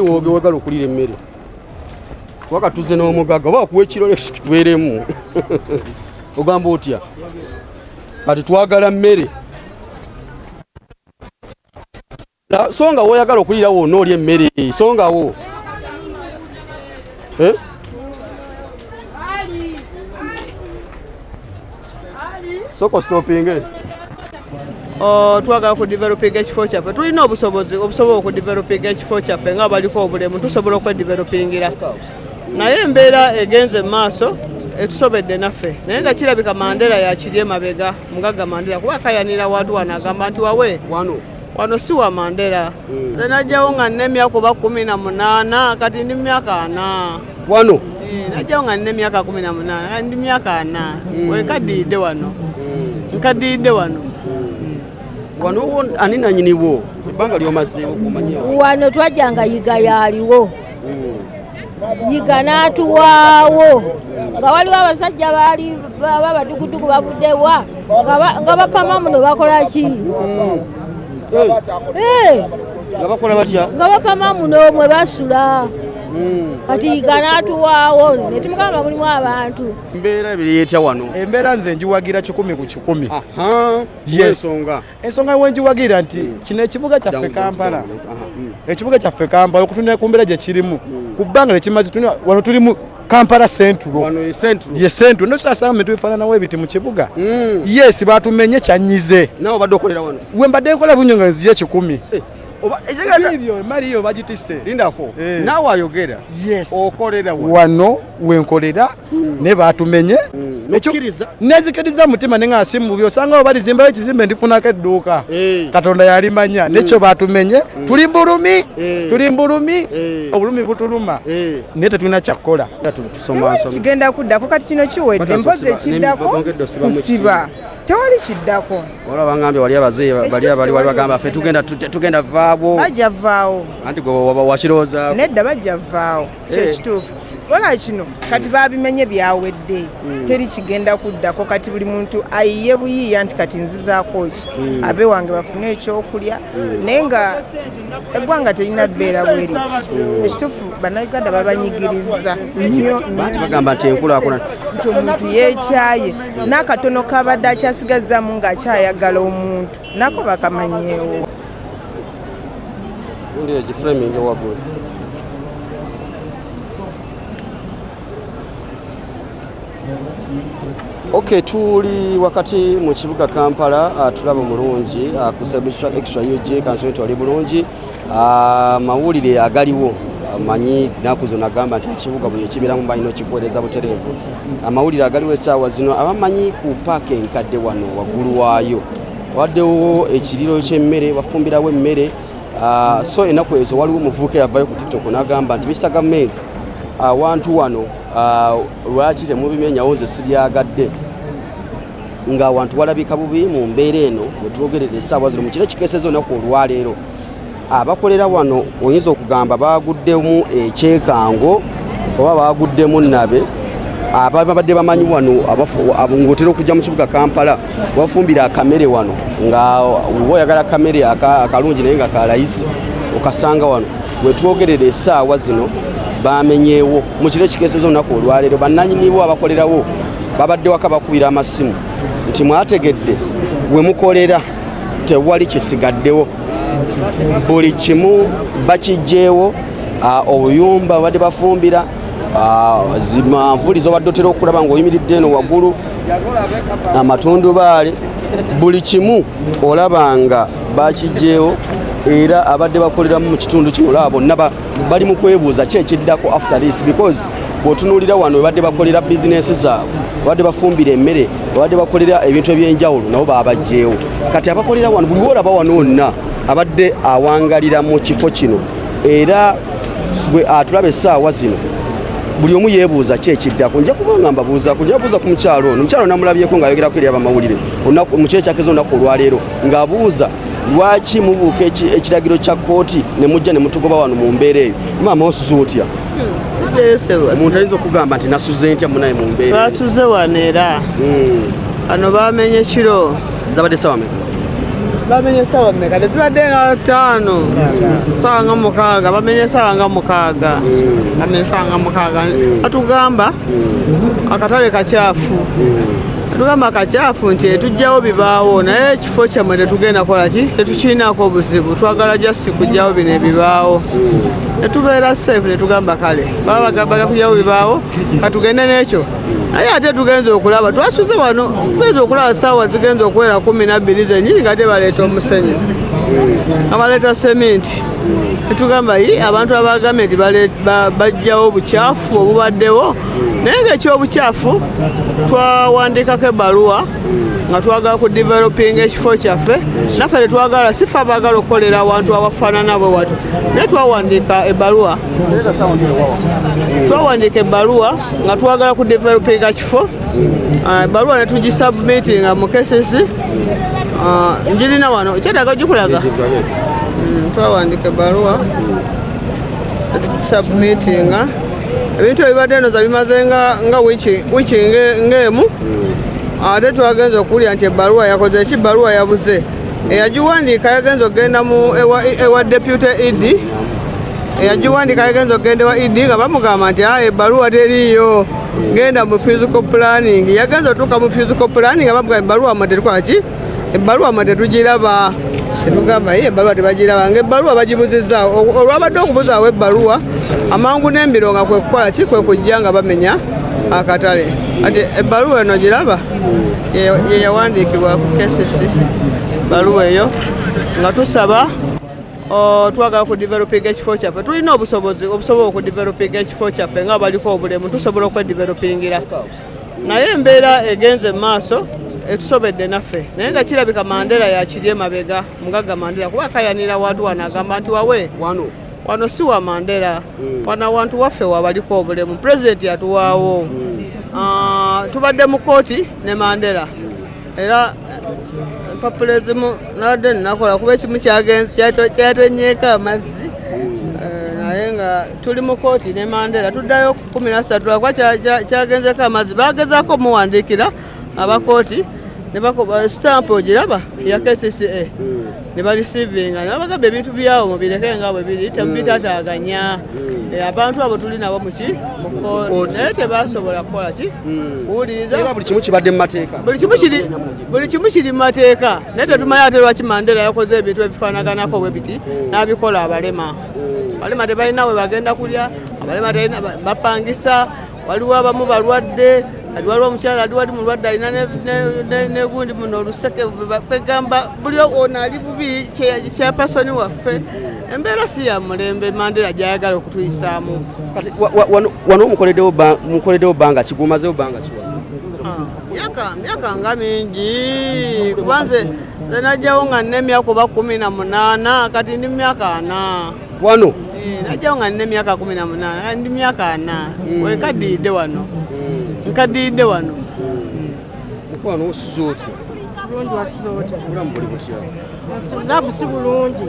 woge wagala okulira emmere wakatuze n'omugaga oba okuwa ekirole tubeeremu ogamba otya kati twagala mmere songa woyagala okulirawo onoolya emmere songawo soko stopping twagala okudevelopinga ekifo kyaffe tulina obusobozi obusobola okudevelopinga ekifo kyaffe nga baliko obulemu tusobola okwedevelopingira naye embeera egenze maaso etusobedde naffe naye nga kirabika Mandela yakiri emabega mugaga Mandela kuba kayanira watu wano agamba nti wawe wano si wa Mandela nze najjawo nga nina emyaka oba 18 kati ndi myaka 4 wano najjawo nga nina emyaka 18 kati ndi myaka 4 wenkaddiridde wano nkaddiridde wano wano ani nanyiniwo ebbanga lyomazeewo kumanyiwo wano twajjanga yiga yaliwo yiga n'atuwaawo nga waliwo abasajja baali baba badugudugu bavuddewa nga bapama muno bakola ki nga bakola batya nga bapama muno mwe basula kati yiga n'atuwaawo ne tumugamba mulimu abantu embeera ebiriyeetya wano embeera nze njiwagira 100 ku 100 yes ensonga wenjiwagira nti kino ekibuga kyaffe Kampala ekibuga kyaffe Kampala okutunira ku mbeera gye kirimu ku bbanga lyekimaze wano tuli mu Kampala Central ye Central nosasanga metu efaananawo ebiti mu kibuga yes batumenye kyanyize nawe badde okolera wano we mbadde nkola bunyo nga nziye 100 oba ekigaza ebyo maliyo bagitise lindako nawe ayogera yes okolera wano wenkolera ne batumenye nezikiriza mutima nenga asimu byosanga obalizimba ekizimbe ndifunako edduuka Katonda yalimanya nekyo batumenye tuli mbulumi obulumi butuluma ne tetulina kyakkola tusoma kigenda kuddako kati kino kiwedde mpozi ekiddako kusiba tewali kiddako olaba ngambye wali abazeeyi bali bagamba ffe tugenda vaabo bajja vaawo anti gwe wakirowooza nedda bajja vaawo kyekituufu wala kino kati babimenye byawedde teri kigenda kuddako kati buli muntu ayiye buyiiya nti kati nzizaako ki abe wange bafune ekyokulya naye nga eggwanga terina bbeera bweriti ekituufu bannayuganda babanyigiriza nnyo bagamba nti enkulaakulana nti omuntu yeekyaye n'akatono kabadde akyasigazzaamu ng'akyayagala omuntu nako bakamanyeewo ndi ekiframing waggulu Okay, tuli wakati mu kibuga Kampala tulaba mulungi ku celebration extra UG kansonto ali bulungi mawulire agaliwo manyi nakuzo nagamba nti ekibuga buli ekibiramu balina kikuweereza butereevu amawulire agaliwo essaawa zino abamanyi ku paaka enkadde wano waggulu waayo waddewo ekiriro ky'emmere bafumbirawo emmere so ennaku ezo waliwo omuvubuka yavayo ku TikTok n'agamba nti Mr. Gavumenti awantu wano lwaki temubimenyawo nze sibyagadde nga abantu walabika bubi mu mbeera eno wetwogerera essaawa zino mu kiro kikeeseza olunaku olwaleero abakolera wano oyinza okugamba baguddemu ekyekango oba baguddemu nabe ababadde bamanyi wano ng'otera okujja mu kibuga Kampala bafumbira akamere wano nga oyagala akamere akalungi naye nga kalayisi okasanga wano wetwogerera essaawa zino bamenyeewo mu kiro kikeeseza olunaku olwaleero bannanyiniwo abakolerawo babadde waka bakubira amasimu nti mwategedde we mukolera tewali kisigaddewo buli kimu bakijjeewo obuyumba babadde bafumbira zimanvuli zobadde otera okulaba ng'oyimiridde eno waggulu amatundubaale buli kimu olaba nga bakijjeewo era abadde bakoleramu mu kitundu kino olaba bonna bali mu kwebuuza ki ekiddako after this because bw'otunuulira wano webadde bakolera bizinesi zaabwe babadde bafumbira emmere babadde bakolera ebintu ebyenjawulo nabo baabagjeewo kati abakolera wano buli woolaba wano wonna abadde awangalira mu kifo kino era bwe atulaba essaawa zino buli omu yeebuuza ki ekiddako nja kubanga mbabuuzaako nja kubuuza ku mukyalo ono omukyalo namulabyeko ng'ayogerako eri abamawulire mu kiro kyakeza olunaku olwaleero ng'abuuza lwaki mubuuka ekiragiro kya kooti ne mujja ne mutugoba wano mu mbeera eyo maama osuze otya omuntu ayinza okugamba nti nasuze ntya munaye mu mbeera basuze wano era ano bamenye kiro zabadde sawa meka bamenye sawa mmeka tezibadde nga 5 sawa nga 6 bamenye sawa nga 6 bamenye sawa nga 6 atugamba akatale kacyafu atugamba kacyafu nti tujjawo bibaawo naye ekifo kyammwe tetugenda kola ki tetukiinaako obuzibu twagala just kujjawo bino ebibaawo netubeera safe netugamba kale baba bagambaga kujjawo bibaawo katugende n'ekyo naye ate tugenze okulaba twasuze wano tugenze okulaba saawa zigenze okuwera 12 zenyini nga tebaleeta omusenyu abaleeta sementi netugamba abantu aba gavumenti bajjawo obukyafu obubaddewo naye ng'ekyobukyafu twawandiikako ebbaluwa nga twagala ku developing ekifo kyaffe naffe tetwagala sife abaagala okukolera awantu awafaanana bwe watu naye twawandiika ebbaluwa nga twagala ku developing ekifo ebbaluwa netugisubmitinga mu kesesi njirina wano ekyetaaga gikulaga twawandika ebbaluwa netugisubmitinga ebintu ebibadde enoza bimaze nga wiiki ng'emu ate twagenza okuwulira nti ebbaluwa yakoze eki ebbaluwa yabuze eyagiwandiika yagenza okugenda ewa deputy ed eyagiwandiika yagenza okugenda ewa ed nga bamugamba nti ebbaluwa teriiyo genda mu physical planning yagenza otuuka mu physical planning nga bamugamba ebbaluwa mwe tetukolaki ebbaluwa mwe tetugiraba tetugamba ebbaluwa tebagiraba ngaebbaluwa bagibuzizza olwabadde okubuzaawo ebbaluwa amangu n'embiro nga kwe kukola ki kwe kujja nga bamenya akatale ati ebbaluwa eno giraba yeyawandiikibwa ku KCC ebbaluwa eyo nga tusaba twagala ku developing ekifo kyaffe tulina obusobozi obusobola okudeveloping ekifo kyaffe nga baliko obulemu tusobola okwedevelopingira naye embeera egenze mu maaso etusobedde naffe naye nga kirabika Mandela yakiri emabega mugagga Mandela kuba kayanira watu wano agamba nti wawe wano si wa Mandela wano awantu waffe wabaliko obulemu pulezidenti yatuwaawo tubadde mu kooti ne Mandela era empapulezimu nabadde nnakola kuba ekimu kyatwenyeeko amazzi naye nga tuli mu kooti ne Mandela tuddayo 13 lwakuba kyagenzeko amazzi bagezaako muwandiikira abakooti ne bakoba stamp ogiraba ya KCCA ne barisivinga ne babagamba ebintu byawo mubireke nga bwe biri tebitataaganya abantu abo tuli nabo mu kooti naye tebasobola kukola ki kuwuliriza buli kimu kibadde mu mateeka buli kimu kiri mu mateeka naye tetumanyi ate lwaki Mandela yakoze ebintu ebifaanaganako bwe biti n'abikola abalema tebalina we bagenda kulya abalema bapangisa waliwo abamu balwadde waliwo omukyala wali mulwadde alina negundi muno oluseke kwegamba buli ono ali bubi kyapasoni waffe embeera si ya mulembe Mandela gyayagala okutuyisaamu kati wano mukoleddewo bbanga kigumazewo bbanga kiwa myaka nga mingi kubanze najjawo nga nina emyaka oba 18 kati ndi myaka 4 wano najjawo nga nina emyaka 18 ndi myaka 4 wekaddiidde wano nkaddiidde wano mukwano osuze otya bulungi wasize otya obulamu buli butya labu si bulungi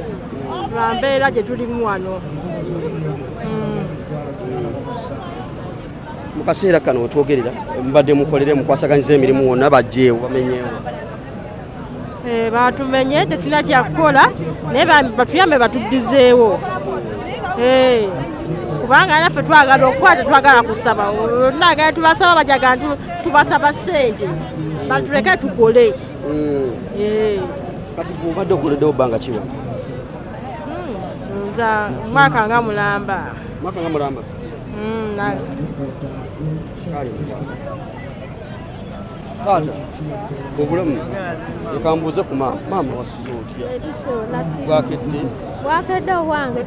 lwa mbeera gye tulimu wano mu kaseera kano wetwogerera mubadde mukolere mukwasaganyiza emirimu wonna bajjeewo bamenyeewo batumenye tetulina kyakukola naye batuyambe batuddizeewo kubanga naffe twagala okukwata twagala kusaba nagala tubasaba bajaga nti tubasaba ssente batuleke tukole kati bwobadde okoleddewo bbanga kiwa nza mwaka nga mulamba taata obulamu ekambuuze ku maama wasuze otya bwakedde owange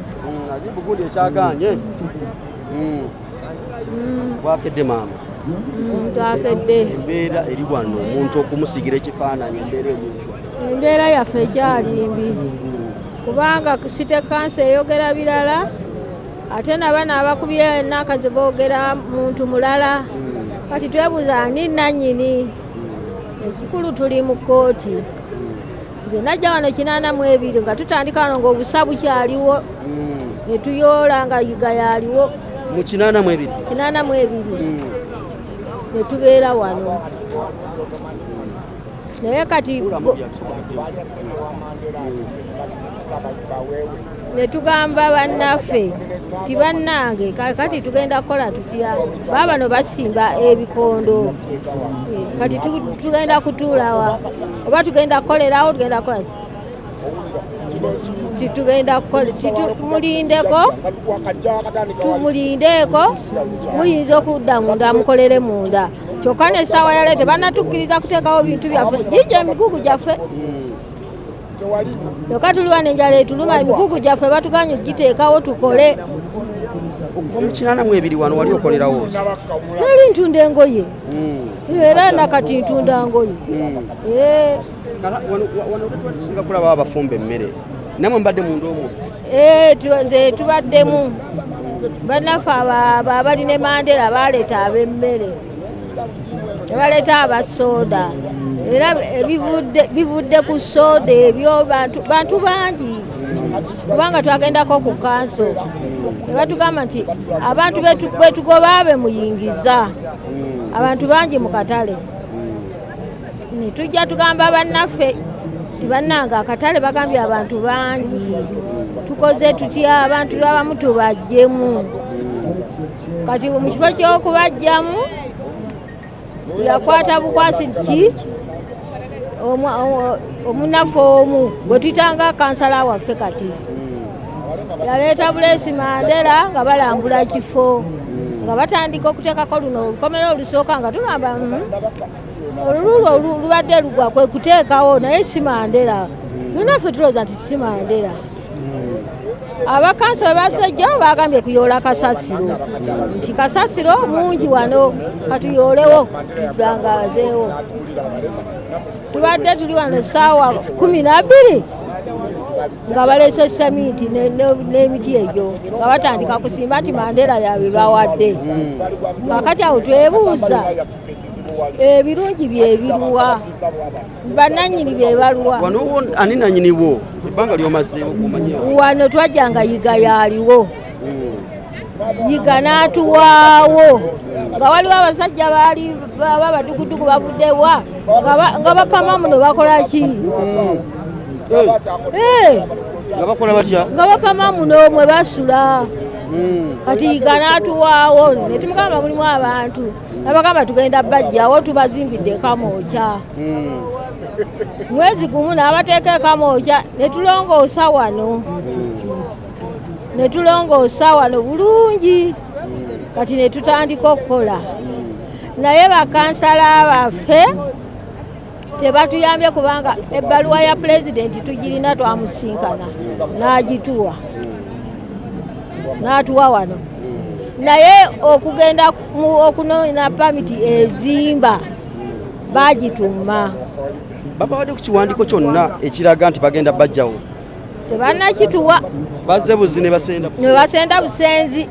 ali bugundi ekyaganye bwakedde maama twakedde embeera eri wano omuntu okumusigira ekifaananyi embeera yaffe ekyali mbi kubanga site kansa eyogera birala ate nabana abakubye nakazi boogera muntu mulala kati twebuuza ani nannyini ekikulu tuli mu kooti nze najja wano 82 nga tutandika wano ng'obusa bukyaliwo ne tuyoola nga yiga yaliwo mu 82 ne tubeera wano naye kati ne tugamba bannaffe ti bannange kati tugenda kukola tutya baabano basimba ebikondo kati tugenda kutuulawa oba tugenda kukolerawo tugenda kukola titugenda kukola tumulindeeko muyinza okudda munda mukolere munda kyokka n'essaawa yale tebannatukkiriza kuteekawo bintu byaffe gijja emigugu gyaffe kyokka tuli wano enjala etuluma emigugu gyaffe batuganye ogiteekawo tukole okuva mu 82 wano wali okolerawo nali ntunda engoye era nakati ntunda ngoye wano tusinga kulaba abafumba emmere namwe mbadde munda omwo nze tubaddemu bannaffe abalina emandera baleeta ab'emmere nebaleeta abasoda era bivudde ku soda ebyo bantu bangi kubanga twagendako ku kanso ne batugamba nti abantu betugoba abe muyingiza abantu bangi mu katale ne tujja tugamba bannaffe ti bannanga akatale bagambye abantu bangi tukoze tutya abantu abamu tubajjemu kati mu kifo ky'okubajjamu yakwata bukwasi ki omunafu omu gwe tuyitanga kansala waffe kati yaleeta Bulesi Mandera nga balambula kifo nga batandika okuteekako luno olukomera olusooka nga tugamba olululu lubadde lugwa kwe kuteekawo naye si Mandera naffe tulowooza nti si Mandera abakanso bwe bazajjawo bagambye kuyoola kasasiro nti kasasiro mungi wano katuyoolewo tudangazeewo tubadde tuli wano essaawa 12 nga baleese samiiti n'emiti egyo nga batandika kusimba nti Mandera yabe bawadde kakati awo twebuuza ebirungi byebiruwa bannannyini byebaluwa wano ani nannyini wo ebbanga lyomazeewo kumanyewo wano twajjanga yiga yaaliwo yiga n'atuwaawo nga waliwo abasajja baali baba badugudugu bavuddewa nga bapama muno bakola ki nga bakola batya nga bapama muno mwe basula kati yiga n'atuwaawo ne tumugamba mulimu abantu nabagamba tugenda bajjawo tubazimbidde Kamooca mwezi gumu n'abateeka Kamooca ne tulongoosa wano bulungi kati ne tutandika okukola naye bakansala baffe tebatuyambye kubanga ebbaluwa ya pulezidenti tugirina twamusinkana n'agituwa n'atuwa wano naye okugenda okunoonya pamiti ezimba bagituma babawadde ku kiwandiiko kyonna ekiraga nti bagenda bajjawo tebannakituwa bazze buzi ne basenda busenzi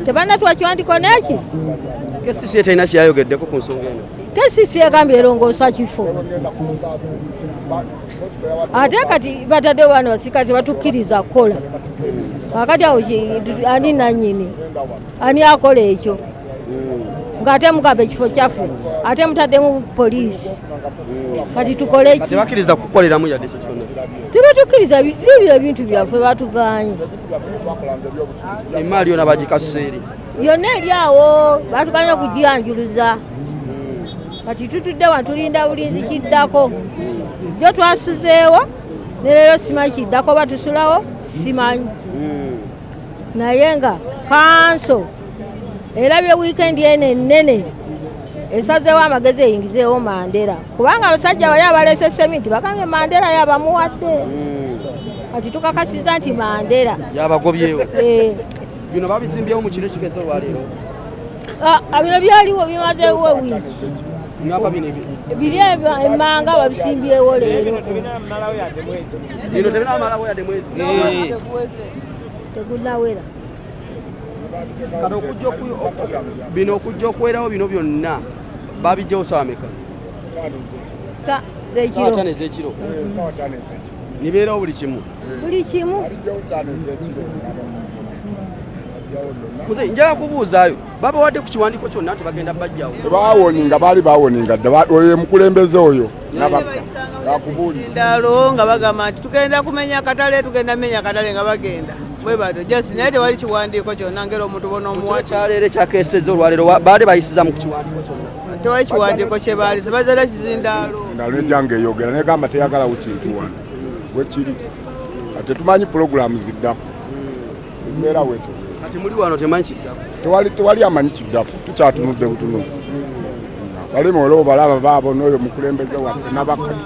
tebannatuwa kiwandiiko neki KCCA etalina kyeyayogeddeko ku nsonga eno KCCA egambye erongoosa kifo ate kati batadde wano basika tebatukkiriza kukola kakati awo ani nannyini ani akola ekyo ng'ate mugamba ekifo kyaffe ate mutaddemu poliisi kati tukole ki tebakkiriza kukoleramu yadde ekyo kyonna tebatukkiriza bibyo ebintu byaffe batuganye emaali yona bagikaseeri yonna eri awo batuganye okugiyanjuluza kati tutudde wano tulinda bulinzi kiddako jo twasuzeewo ne leero simanyi kiddako batusulawo simanyi naye nga kanso erabye wiikendi eno ennene esazeewo amagezi eyingizeewo Mandera kubanga abasajja bali abaleese semiti bagambye Mandera yabamuwadde kati tukakasiza nti Mandera yabagobyewo bino babizimbyewo mu kiro ekigeze olwaleero bino byaliwo bimazeewo wiiki ngamba bino biri emmanga babisimbyewo leero bino tebinamalawo yadde mwezi tegunawera kati bino okujja okuwerawo bino byonna babijjawo sawa meka zekiro ezekiro nibeerawo buli kimu buli kimu njaga kubuuzaayo baba wadde ku kiwandiiko kyonna nti bagenda bajjawo baawoninga baali baawoninga dda oyo mukulembeze oyo nabakindalo nga bagamba nti tugenda kumenya akatale tugenda menya akatale nga bagenda bwe bato jasi naye tewali kiwandiiko kyonna ngera omuntu bona omuwa kyaleero ekyakeeseza olwaleero baali bayisiza mu kiwandiiko kyonna tewali kiwandiiko kye baalize bazala kizindaalo endalo ejjange eyogera negamba teyagalawo kintu wano wekiri ate tumanyi pulogulaamu ziddako embeera weto kati muli wano temanyi kiddako tewali amanyi kiddako tukyatunudde butunuzi balema olwo balaba baabo n'oyo mukulembeze waffe n'abakadde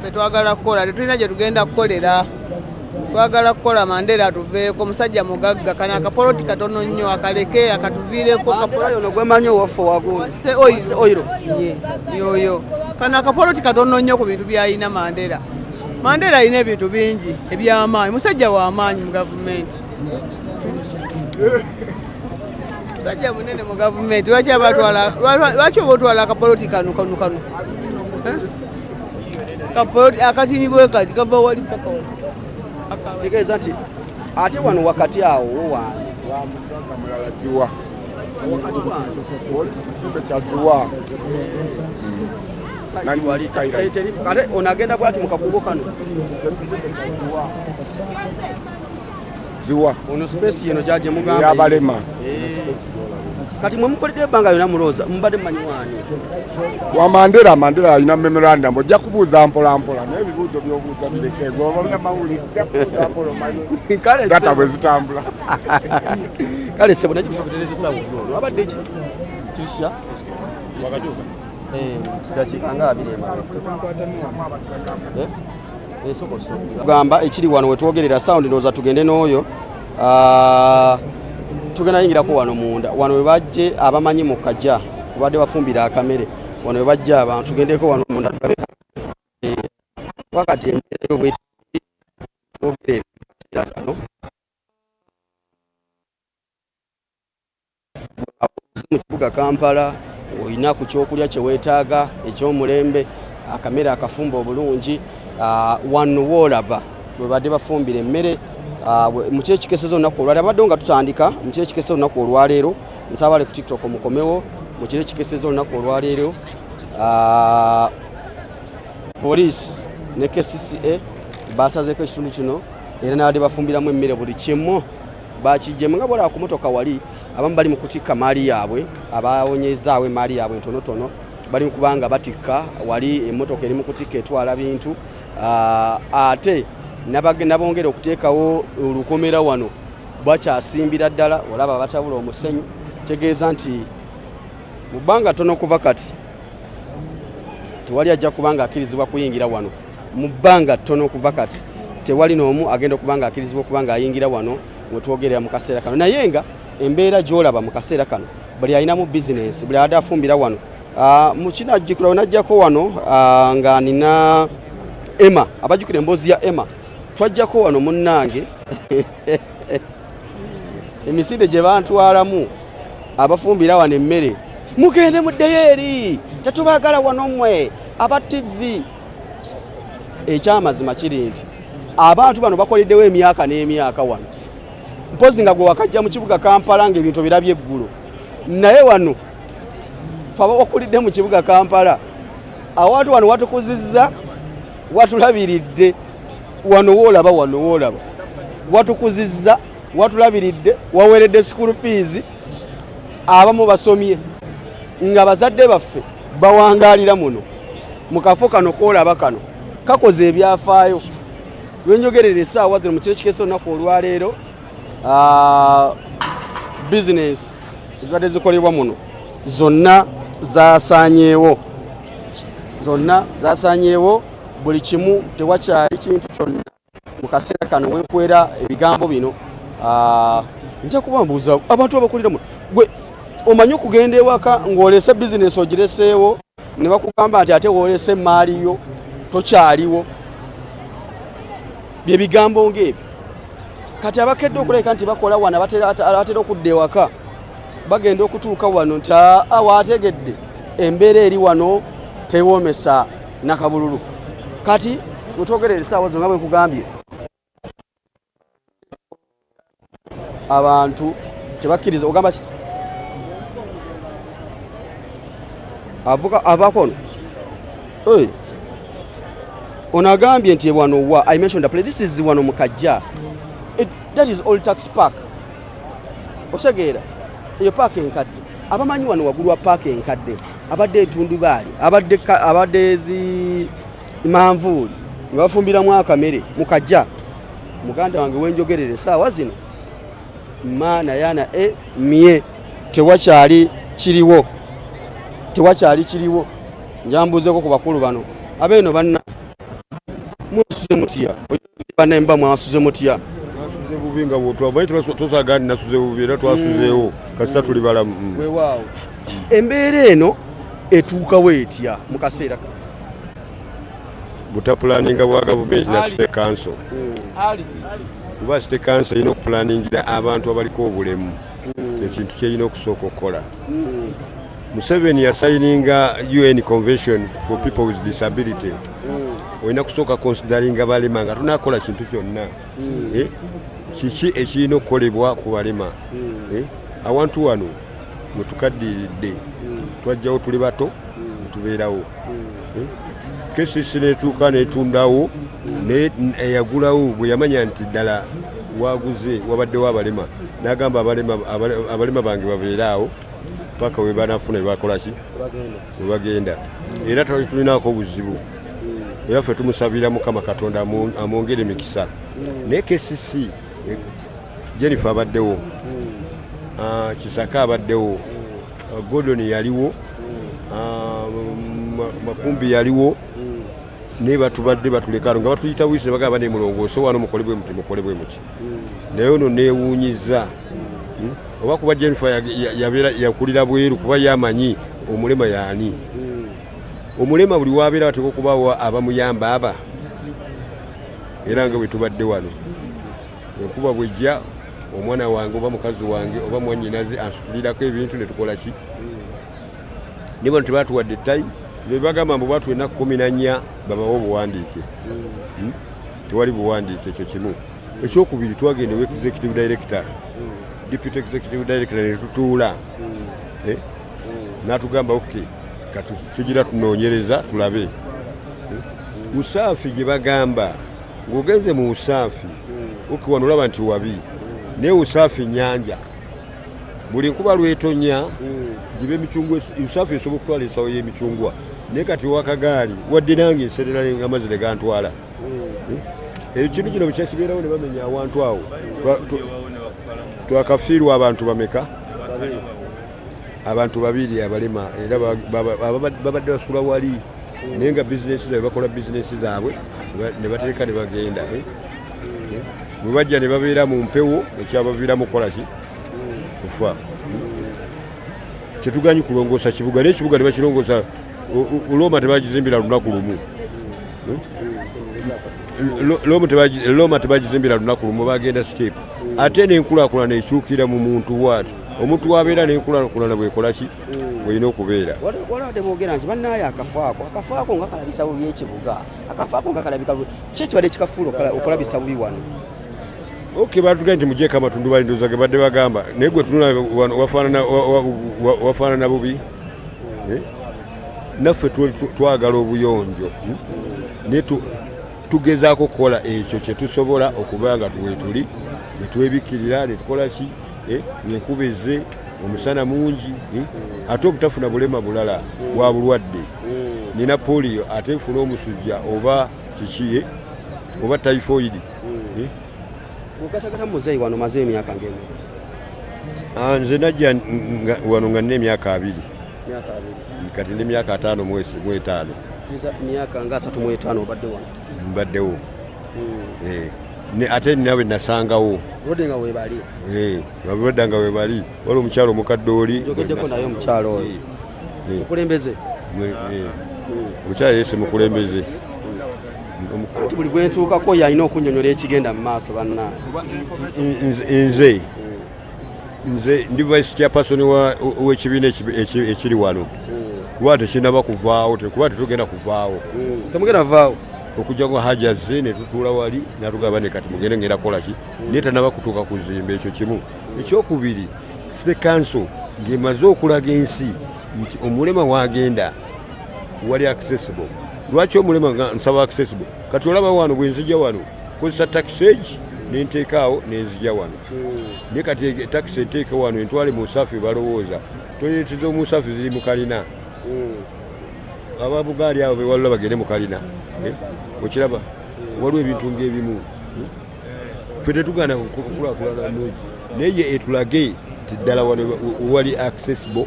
ffe twagala kukola tetulina gye tugenda kukolera twagala kukola Mandela atuveeko musajja mugagga kana akapoloti katono nnyo akaleke akatuviireko ono gwemanyi owaffe wagundi oyiro yoyo kana akapoloti katono nnyo ku bintu byalina Mandela alina ebintu bingi ebyamaanyi musajja w'amaanyi mu gavumenti musajja munene mu gavumenti lwaki oba otwala akapoloti kano kapoloti akatini bwe kati kava wali paka tegeeza nti ate wano wakati awo wowaani mulala ziwa kyaziwa kale ono agenda bwati mu kakubo kano ziwa ono space yeno gyaje mugamba yabalema kati mwe mukoledde ebbanga yona mulooza mubadde mmanyi waani wa Mandela alina memorandum ojja kubuuza mpolampola naye ebibuuzo by'obuuza bireke gobamya mawulire gata bwe zitambula kale sebo nakyo kusobotereza sawa ono abadde ki kisha wakajuka dakiika nga abiri gamba ekiri wano wetwogerera sound ndowooza tugende n'oyo tugenda yingirako wano munda wano we bajje abamanyi mu kajja kubadde bafumbira akamere wano we bajja abantu tugendeko wano munda wakati embeera y'obwetano mu kibuga Kampala olina ku kyokulya kye weetaaga ekyomulembe akamere akafumba obulungi wano woolaba bwe badde bafumbira emmere mu kiro ekikesezo olunaku olwaleero abadde nga tutandika mu kiro ekikesezo olunaku olwaleero nsabale ku TikTok omukomewo mu kiro ekikesezo olunaku olwaleero poliisi ne KCCA basazeeko ekitundu kino era n'abadde bafumbiramu emmere buli kimu bakijjemu nga bwolaba ku motoka wali abamu bali mu kutikka maali yaabwe abawonyezaawo emaali yaabwe ntonotono bali mu kubanga batikka wali emmotoka eri mu kutikka etwala bintu ate nabongera okuteekawo olukomera wano bakyasimbira ddala olaba batabula omusenyu tegeeza nti mu bbanga tono okuva kati tewali ajja kubanga akkirizibwa kuyingira wano mu bbanga tono okuva kati tewali n'omu agenda okubanga akkirizibwa okubanga ayingira wano mwetwogerera mu kaseera kano naye nga embeera gy'olaba mu kaseera kano buli alinamu bizinensi buli adde afumbira wano mu kinajjukira wenajjako wano nga nina Emma abajjukira emboozi ya Emma twajjako wano munnange emisinde gye bantwalamu abafumbira wano emmere mugende muddeyo eri tetubaagala wano mmwe aba TV ekyamazima kiri nti abantu bano bakoleddewo emyaka n'emyaka wano mpozi nga gwe wakajja mu kibuga Kampala ng'ebintu birabye eggulo naye wano faba wakulidde mu kibuga Kampala awantu wano watukuzizza watulabiridde wano woolaba watukuzizza watulabiridde waweeredde school fees abamu basomye nga bazadde baffe bawangaalira muno mu kafo kano koolaba kano kakoze ebyafaayo wenjogerera essaawa zino mu kiro kikeso olunaku olwaleero bizinensi ezibadde zikolebwa muno zonna zaasaanyeewo buli kimu tewakyali kintu kyonna mu kaseera kano wenkwera ebigambo bino nja kubambuuza abantu abakulira muno gwe omanyi okugenda ewaka ng'olese bizinensi ogireseewo ne bakugamba nti ate woolese emaaliyo tokyaliwo bye bigambo ng'ebyo kati abakedde okuleka nti bakola wano abatera okudda ewaka bagenda okutuuka wano nti waategedde embeera eri wano tewoomesa nakabululu kati wetwogerera essaawa zo nga bwe nkugambye abantu tebakkiriza ogamba ki avakono ono agambye nti wano wa I mentioned the place, this is wano mukajja, that is Old Tax Park. Osegeera eyo park enkadde, abamanyi wano waggulu wa park enkadde abadde etundubaali abadde ezi manvuuli nga bafumbiramu akamere mukajja. Muganda wange wenjogerere saawa zino maana yana mie tewakyali kiriwo njambuzeeko ku bakulu bano abeeno banna mwasuze mutya banemba mwasuze mutya twasuze bubi nga bwotwabaye tosagandi nasuze bubi era twasuzeewo kasita tuli balamu weewaawo embeera eno etuukawo etya mu kaseera butapulaninga bwa gavumenti na state council kuba state council erina okupulaningira abantu abaliko obulemu ekintu kyerina okusooka okukola. Museveni yasayininga UN convention for people with disability. Olina kusooka consideringa balema nga tunakola kintu kyonna kiki ekirina okukolebwa ku balema. Awantu wano mwe tukaddiridde twajjawo tuli bato netubeerawo. KCC netuuka netundawo eyagulawo bwe yamanya nti ddala waguze wabaddewo abalema n'agamba abalema bange babeeraawo paka we banafuna bakolaki we bagenda. Era tulinaako obuzibu era ffe tumusabira Mukama Katonda amwongere emikisa. Ne KCC Jennifer abaddewo, Kisaka abaddewo, Gordon yaliwo, Makumbi yaliwo, ne batubadde batulekano nga batuyita wisi ne bagamba ne mulongooso wano mukolebwe muti naye ono neewuunyiza oba kuba Jennifer yakulira bweru kuba yamanyi omulema yaani. Omulema buli wabeera bateeka okubaawo abamuyamba aba era nga bwe tubadde wano enkuba bwejja omwana wange oba mukazi wange oba mwannyinaze ansitulirako ebintu ne tukola ki ne bano tebatuwadde ttayi ne bagamba mbu batu ennaku 14 babawo obuwandiike. Tewali buwandiike ekyo kimu. Ekyokubiri twagenda ewa executive director deputy executive director ne tutuula n'atugamba okay tugira tunoonyereza tulabe usaafi gye bagamba ng'ogenze mu usaafi wano olaba nti wabi naye usaafi nnyanja buli nkuba lwetonya giba emicungwa usaafi esobola okutwala ensawo y'emicungwa naye kati wakagaali wadde nange enserera amazzi ne gantwala. Ekintu kino bwekyasibeerawo ne bamenya awantu awo twakafiirwa abantu bameka? Abantu babiri abalema era babadde basula wali naye nga bizinesi zaabwe bakola bizinesi zaabwe ne batereka ne bagenda. Bwe bajja ne babeera mu mpewo ekyabaviiramu kukola ki kufa. Tetuganyi kulongoosa kibuga naye ekibuga ne bakirongoosa Loma tebagizimbira lunaku lumu. Loma tebagizimbira lunaku lumu bagenda step ate n'enkulaakulana ekyukira mu muntu waati omuntu wabeera n'enkulaakulana bwekola ki bw'erina okubeera. Walabadde boogera nti bannaaye akafaako nga kalabisa bubi ekibuga akafaako nga kalabika ki ekibadde kikafuula okulabisa bubi wano. Okay, batugamba nti mugyeko amatundu balindoza ge badde bagamba naye gwe tunula wafaanana bubi. Naffe twagala obuyonjo naye tugezaako okukola ekyo kye tusobola okuba nga tuwetuli ne twebikkirira ne tukola ki enkuba ezze omusana mungi ate obutafuna bulema bulala bwa bulwadde nina polio ate nfuna omusujja oba kiki oba typhoid. Okatagata muzeeyi wano maze emyaka ng'eno? Nze najja wano nga nina emyaka 2 kati ndi emyaka 5 mu 5. Myaka nga 3 mu 5 obadde wano? Mbaddewo. Ate ninawe nasangawo obadde nga weebali? Abadde nga weebali wali omukyalo omukadde oli jogeddeko naye omukyalo oyo mukulembeze? Omukyalo yesi mukulembeze. Buli bwe ntuukako yalina okunnyonnyola ekigenda mu maaso bannange. Nze ndi vice chairperson w'ekibiina ekiri wano kuba tekinaba kuvaawo kuba tetugenda kuvaawo. Temugenda kuvaawo? Okujja kwa hajazze ne tutuula wali n'atugamba ne kati mugende ngenda kukola ki naye tanaba kutuuka kuzimba ekyo kimu. Ekyokubiri state council ng'emaze okulaga ensi nti omulema wagenda wali accessible. Lwaki omulema nsaba accessible? Kati olaba wano bwe nzija wano kozesa taxage nenteekaawo nenzija wano. Naye kati taxi eteeka wano entwale mu Usafi balowooza toleeteza omusafi ziri mu kalina. Ababugaali abo bewalula bagende mu kalina. Okiraba waliwo ebintu ng'ebimu ffe tetugaana kukulaakulana mungi naye etulage ti ddala wano wali accessible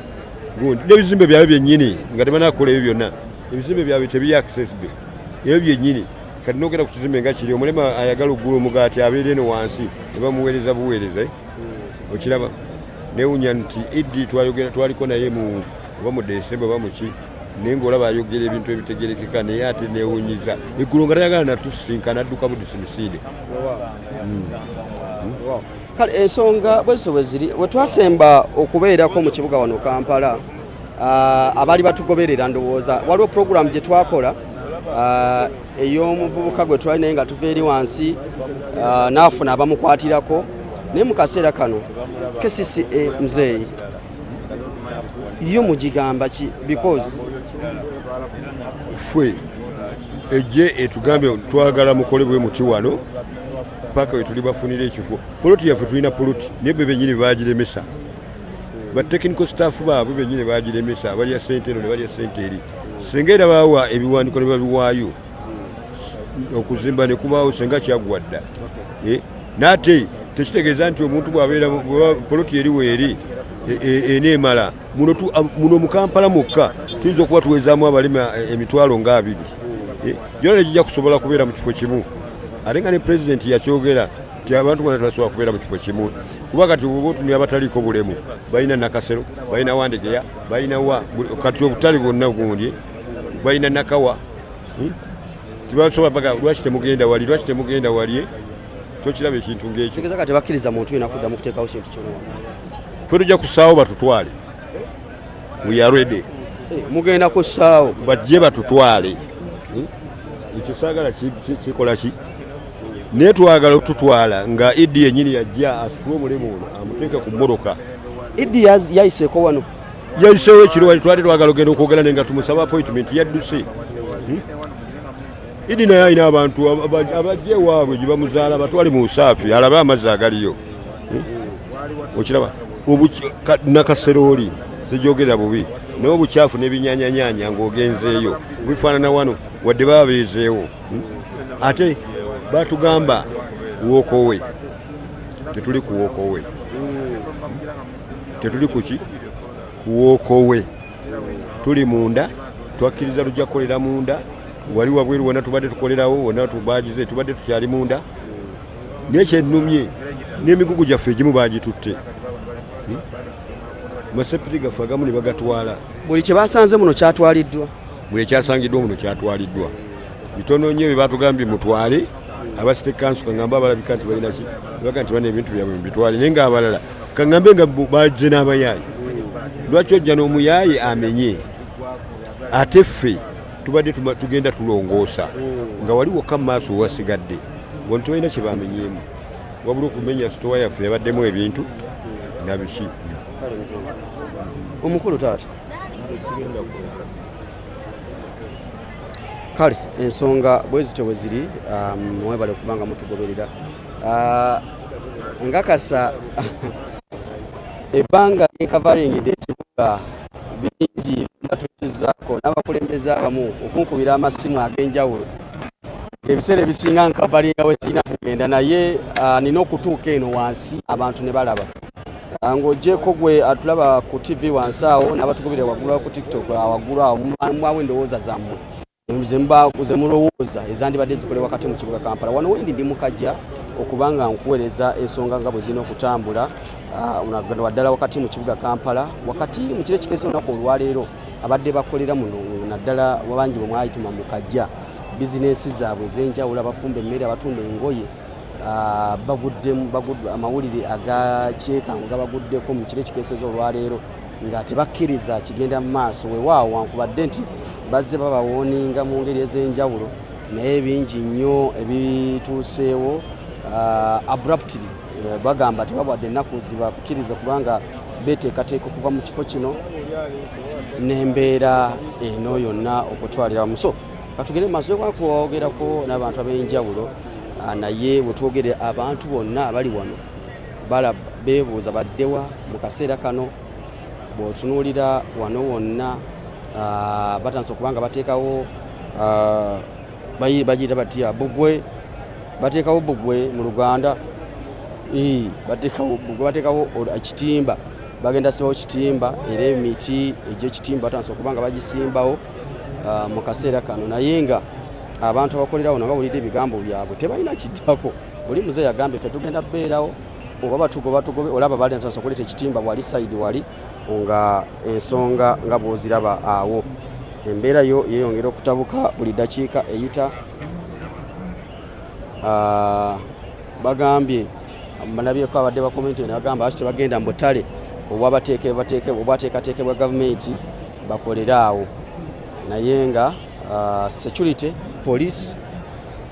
gundi n'ebizimbe byabwe byennyini nga tebanakola ebyo byonna ebizimbe byabwe tebiri accessible ebyo byennyini kati n'ogenda ku kizimbe nga kiri omulema ayagala oggula omugaati abeera eno wansi ne bamuweereza buweereza okiraba newunya nti Idi twaliko naye oba mu Desemba oba muki naye ng'olaba ayogera ebintu ebitegerekeka naye ate newunyiza eggulu nga tayagala natusinkana adduka budisimiside. Kale ensonga bwezo bwe ziri bwe twasemba okubeerako mu kibuga wano Kampala abaali batugoberera ndowooza waliwo puroguramu gye twakola ey'omuvubuka gwe twali naye nga tuva eri wansi n'afuna abamukwatirako naye mu kaseera kano KCCA muzeeyi yo mugigamba ki because ffe ejje etugambye twagala mukole bwe muti wano paka we tuli bafunira ekifo poloti yaffe tulina poloti naye be bennyini baagiremesa ba technical staff baabwe bennyini baagiremesa balya sente eno ne balya sente eri singa era baawa ebiwandiiko ne babiwaayo okuzimba ne kubaawo singa kyaggwa dda n'ate tekitegeeza nti omuntu bw'abeera poloti eriwo eri eneemala muno mu Kampala mukka tuyinza okuba tuwezaamu abalima emitwalo nga 2 gyona gijja kusobola kubeera mu kifo kimu ate nga ne pulezidenti yakyogera ti abantu bonna tebasobola kubeera mu kifo kimu kuba kati oba otunira abataliiko bulemu balina Nakasero balina Wandegeya balina wa kati obutale bwonna gundi balina Nakawa tibasobola paka lwaki temugenda wali tokiraba ekintu ng'ekyo kigeza kati bakkiriza muntu yena kudda mu kuteekawo kintu kyonna ffe tujja kusaawo batutwale we are ready mugenda kusaawo bajje batutwale ekyo saagala kikola ki naye twagala okututwala nga Idi yennyini yajja asitule omulemu ono amuteeke ku mmotoka. Idi yayiseeko wano yayiseewo ekiro wali twali twagala ogenda okwogera naye nga tumusaba appointment yadduse. Idi naye alina abantu abajja ewaabwe gye bamuzaala batwale mu Usafi alabe amazzi agaliyo okiraba Nakasero oli sijogera bubi naye obukyafu n'ebinyaanyanya ng'ogenzeeyo bifaanana wano wadde baabeezeewo ate batugamba wookowe tetuli ku wookowe tetuli kuki ku wookowe tuli munda twakkiriza lujja kukolera munda wali wabweru wonna tubadde tukolerawo wonna tubaagize tubadde tukyali munda naye kyennumye n'emigugu gyaffe egimu baagitutte masepiti gaffe agamu ne bagatwala buli kye basanze muno kyatwaliddwa buli ekyasangiddwa muno kyatwaliddwa bitono nnyo bye batugambye mutwale abasite kansu kaŋŋamba abalabika nti balina ki baga nti bana ebintu byabwe mubitwale naye ng'abalala kaŋŋambe nga bazze n'abayaayi lwaki ojja n'omuyaayi amenye ate ffe tubadde tugenda tulongoosa nga wali wokka mu maaso wasigadde wano tebalina kye bamenyeemu wabula okumenya sitowa yaffe yabaddemu ebintu nga biki omukulu taata kale ensonga bwezito bwe ziri mwebale okubanga mutugoberera ngakasa ebbanga enkavaringidde ekibuga bingi batukizaako n'abakulembeze abamu okunkubira amasimu ag'enjawulo ebiseera ebisinga nkavaringa we kirina kugenda naye nina okutuuka eno wansi abantu ne balaba ng'ogyeko gwe atulaba ku TV wansi awo n'abatugobera waggulu ku TikTok waggulu awo mwawo endowooza zammwe ze mulowooza ezandibadde zikolewa wakati mu kibuga Kampala wano wendi ndi mukajja okubanga nkuweereza ensonga nga bwe zirina okutambula waddala wakati mu kibuga Kampala wakati mu kiro ekikese olunaku olwaleero abadde bakolera muno naddala wabangi bwe mwayituma mukajja bizinensi zaabwe ez'enjawulo abafumba emmere abatunda engoye amawulire agakyeka nga baguddeko mu kiro ekikeseza olwaleero nga tebakkiriza kigenda mu maaso weewaawo wankubadde nti bazze babawoninga mu ngeri ez'enjawulo naye bingi nnyo ebituuseewo abruptly bagamba tebabwadde ennaku zibakkiriza kubanga beteekateeka okuva mu kifo kino n'embeera eno yonna okutwalira muso katugere maaso gyokwakwogerako n'abantu ab'enjawulo naye bwetwogerera abantu bonna abali wano beebuuza baddewa mu kaseera kano bw'otunuulira wano wonna batandise okuba nga bateekawo bagiyita batya bugwe bateekawo bugwe mu Luganda bateekawo ekitimba bagenda sibawo kitimba era emiti egy'ekitimba batandise okuba nga bagisimbawo mu kaseera kano naye nga abantu abakolerawo nga bawulidde ebigambo byabwe tebalina kiddako buli muze yagambye ffe tugenda beerawo oba batugobe olaba bali natandise okuleeta ekitimba wali sayidi wali nga ensonga nga bw'oziraba awo embeera yo yeeyongera okutabuka buli ddakiika eyita bagambye banabyeko abadde bakomenti nagamba aki tebagenda mu butale obwateekateekebwa gavumenti bakoleraawo naye nga security police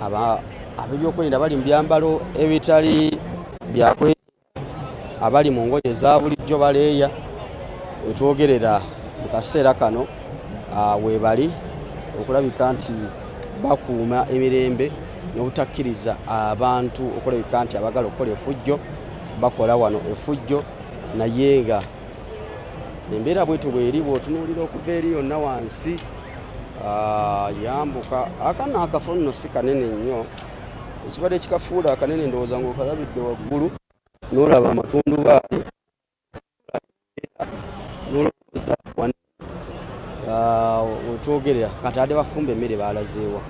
ab'ebyokwerinda bali mu byambalo ebitali byakwe abali mu ngoye za bulijjo baleeya wetwogerera mu kaseera kano weebali okulabika nti bakuuma emirembe n'obutakkiriza abantu okulabika nti abagala okukola efujjo bakola wano efujjo naye nga embeera bwetu bweri bw'otunuulira okuva eri yonna wansi yambuka akana akafo nno si kanene nnyo ekibadde ekikafuula akanene ndowooza ng'okalabidde waggulu n'olaba amatundubaali n'olowooza wetwogerera kati adde bafumba emmere baalazeewa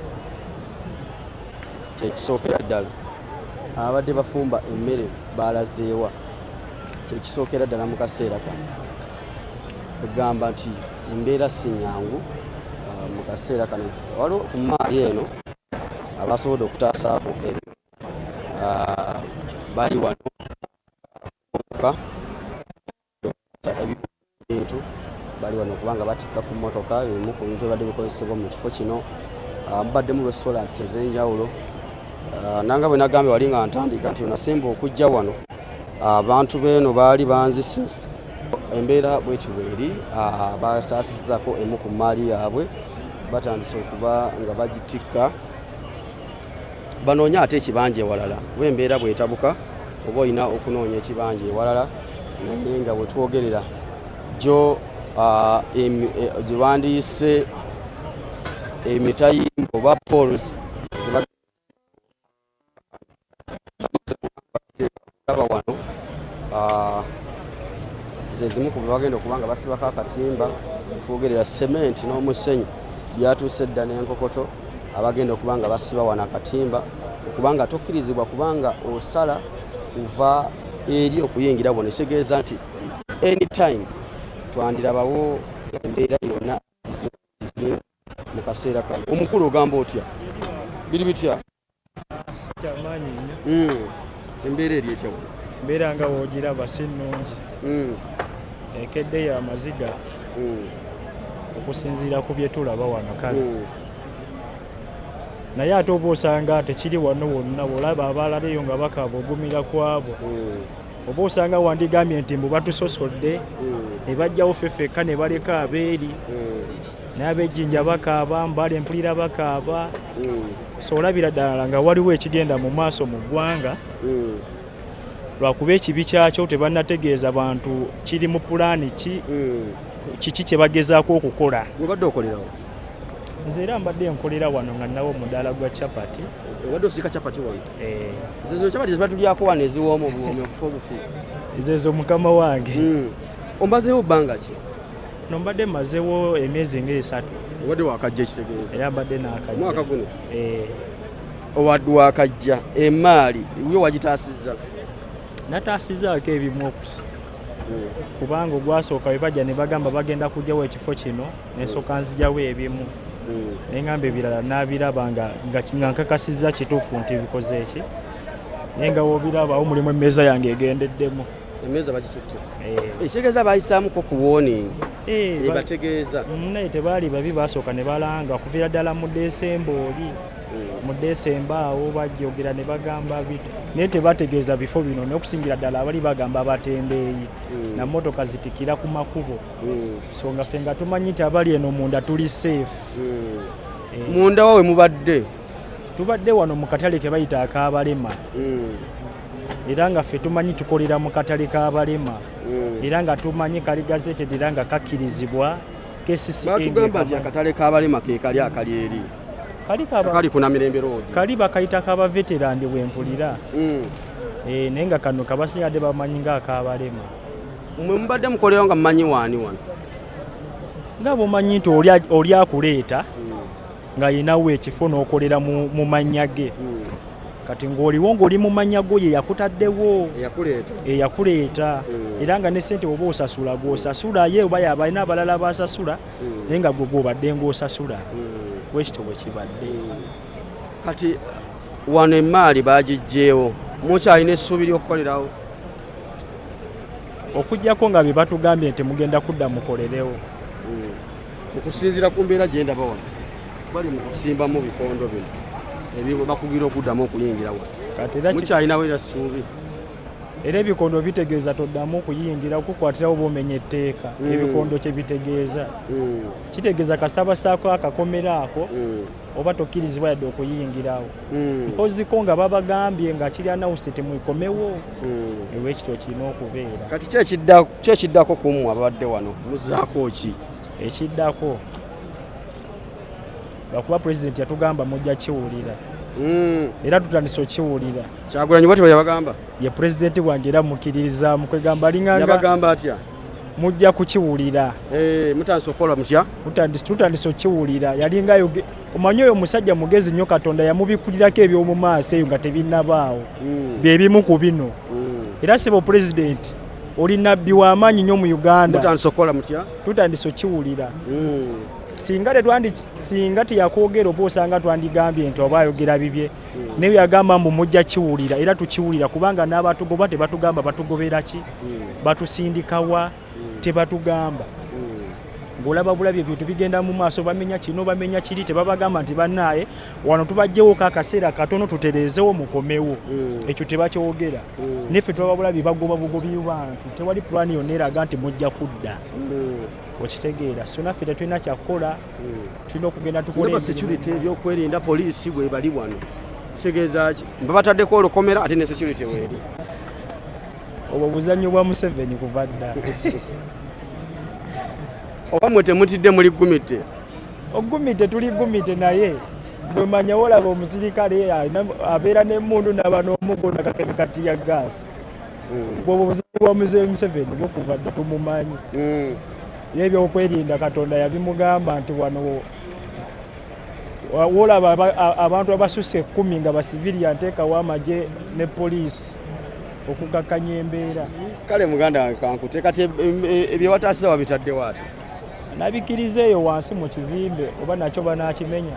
kyekisookera ddala abadde bafumba emmere baalazeewa kyekisookera ddala mu kaseera kano egamba nti embeera si nyangu mu kaseera kano waliwo ku maali eno abasobodde okutaasaako bali wano ebintu bali wano kubanga batikka ku mmotoka bimu ku bintu ebadde bikozesebwa mu kifo kino mubadde mu restaurants ez'enjawulo nanga bwe nagambye wali nga ntandika nti nasemba okujja wano abantu beeno baali banzise embeera bweti bweri bataasizako emu ku maali yaabwe batandise okuba nga bagitikka banoonya ate ekibanja ewalala wembeera bwetabuka oba olina okunoonya ekibanja ewalala naye nga bwetwogerera gyo gyebandiise emitayimbo oba pols aba wano zezimu ku bagenda okuba nga basibako akatimba twogerera sementi n'omusenyu byatuuse dda n'enkokoto abagenda okuba nga basiba wano akatimba okubanga tokkirizibwa kubanga osala kuva eri okuyingira wano ekitegeeza nti anytime twandirabawo embeera yonna mu kaseera kano omukulu ogamba otya biri bitya kyamaanyi nnyo embeera eri etya mbeera nga woogiraba si nnungi ekedde ya maziga okusinziira ku bye tulaba wano kale naye ate oba osanga tekiri wano wonna olaba abalalayo nga bakaaba ogumira kwabo oba osanga wandigambye nti mbu batusosodde ne bajjawo ffeffekka ne baleka abeeri naye ab'ejjinja bakaaba mbali empulira bakaaba so olabira ddala nga waliwo ekigenda mu maaso mu ggwanga lwakuba ekibi kyakyo tebannategeeza bantu kiri mu pulaani kiki kye bagezaako okukola. Obadde okolerawo? Nze era mbadde nkolera wano nga nawo mudaala gwa chapati. Obadde osika chapati wano? Ezo chapati zibatulyako wano eziwoomu okufa obufi? Ezo mukama wange. Ombazeewo bbanga ki? No mbadde mmazeewo emyezi nga 3. Obadde wakajja ekitegeeza? Era mbadde n'akajja. Mwaka guno? Obadde wakajja emaali yo wagitaasizza? Nataasizzaako ebimu okusa. Kubanga ogwasooka we bajja ne bagamba bagenda kujjawo ekifo kino nensooka nzijjawo ebimu naye ngamba ebirala n'abiraba nga nkakasizza kituufu nti bikoze eki naye nga woobirabawo mulimu emmeeza yange egendeddemu. Emmeeza bagisutte? Ekitegeeza bayisaamuko ku warning ebategeeza? Naye tebaali babi, baasooka ne balanga okuviira ddala mu Desemba oli mu Desemba awo bajjogera ne bagamba biti naye tebategeeza bifo bino n'okusingira ddala abali bagamba abatembeeyi na mmotoka zitikira ku makubo so nga ffe nga tumanyi nti abali eno munda tuli safe. Munda wawe mubadde? Tubadde wano mu katale ke bayita ak'abalema era nga ffe tumanyi tukolera mu katale k'abalema era nga tumanyi kali gazetted era nga kakkirizibwa KCCA. Batugamba nti akatale k'abalema ke kali akali eri kali kuna Mirembe Road kali bakayita kaba veterani wempulira naye nga kano kabasingadde bamanyi nga ak'abalema. Mmwe mubadde mukolera nga mmanyi waani wano? Nga bumanyi nti oli akuleeta nga yinawo ekifo n'okolera mu mannya ge kati ng'oliwo ng'oli mu mannya go ye yakutaddewo eyakuleeta era nga ne ssente oba osasula gw'osasula ye oba yabalina abalala basasula naye nga gwe gw'obadde ng'osasula bwekityo bwe kibadde. Kati wano emaali bagiggyeewo mukyalina essuubi ly'okukolerawo? Okuggyako nga bye batugambye nti mugenda kudda mukolerewo okusinziira ku mbeera gye ndaba wano bali mu kusimbamu bikondo bino ebyo bakugira okuddamu okuyingira wano mukyalinawo era ssuubi era ebikondo bitegeeza toddamu okuyingira okukwatirawo bw'omenya etteeka ebikondo kye bitegeeza kitegeeza kasita basaako akakomera ako oba tokkirizibwa yadde okuyingirawo mpoziko nga babagambye nga kiri announced mwikomewo ewekityo kirina okubeera. Kati kyekiddako kummwe ababadde wano muzaako ki? Ekiddako lwakuba pulezidenti yatugamba mujja kiwulira era tutandise okiwulira. Kyagulanyi bwati bwe yabagamba? Ye pulezidenti wange era mukkiririza mu kwegamba alinganga yabagamba atya? Mujja kukiwulira. Mutandise okukola mutya? Tutandise okiwulira yalinga omanyi oyo omusajja mugezi nnyo Katonda yamubikulirako eby'omu maaso eyo nga tebinnabaawo bye bimu ku bino era sibo pulezidenti oli nabbi w'amaanyi nnyo mu Uganda. Mutandise okukola mutya? Tutandise okiwulira. Singa teyakwogera oba osanga twandigambye nti oba ayogera bibye naye yagamba mbu mujja kiwulira era tukiwulira kubanga n'abatugoba tebatugamba batugobera ki batusindikawa tebatugamba ng'olaba bulabye ebintu bigenda mu maaso bamenya kino bamenya kiri tebabagamba nti bannaaye wano tubajjewoko akaseera katono tutereezewo mukomewo ekyo tebakyogera neffe tubaba bulabye bagoba bugobi bantu tewali pulaani yonna eraga nti mujja kudda okitegeera so naffe tetulina kyakukola tulina okugenda tukole security ebyokwerinda poliisi bwe bali wano kitegeeza ki babataddeko olukomera ate ne security weeri obwo buzannyo bwa Museveni kuva dda oba mwe temutidde muli gumite? Ogumite tuli gumite naye bwemanya olaba omusirikale abeera n'emmundu n'aba n'omugo nakakebe kati ya gaasi bwobwo buzannyo bwa Museveni bwokuva dda tumumanyi ebyokwerinda Katonda yabimugamba nti wano wolaba abantu abasusse 10 nga basiviliya nteekawo amagye ne poliisi okukakkanya embeera. Kale muganda wange kankute kati ebyewataasiza wabitadde waati? Nabikkiriza eyo wansi mu kizimbe oba nakyo banaakimenya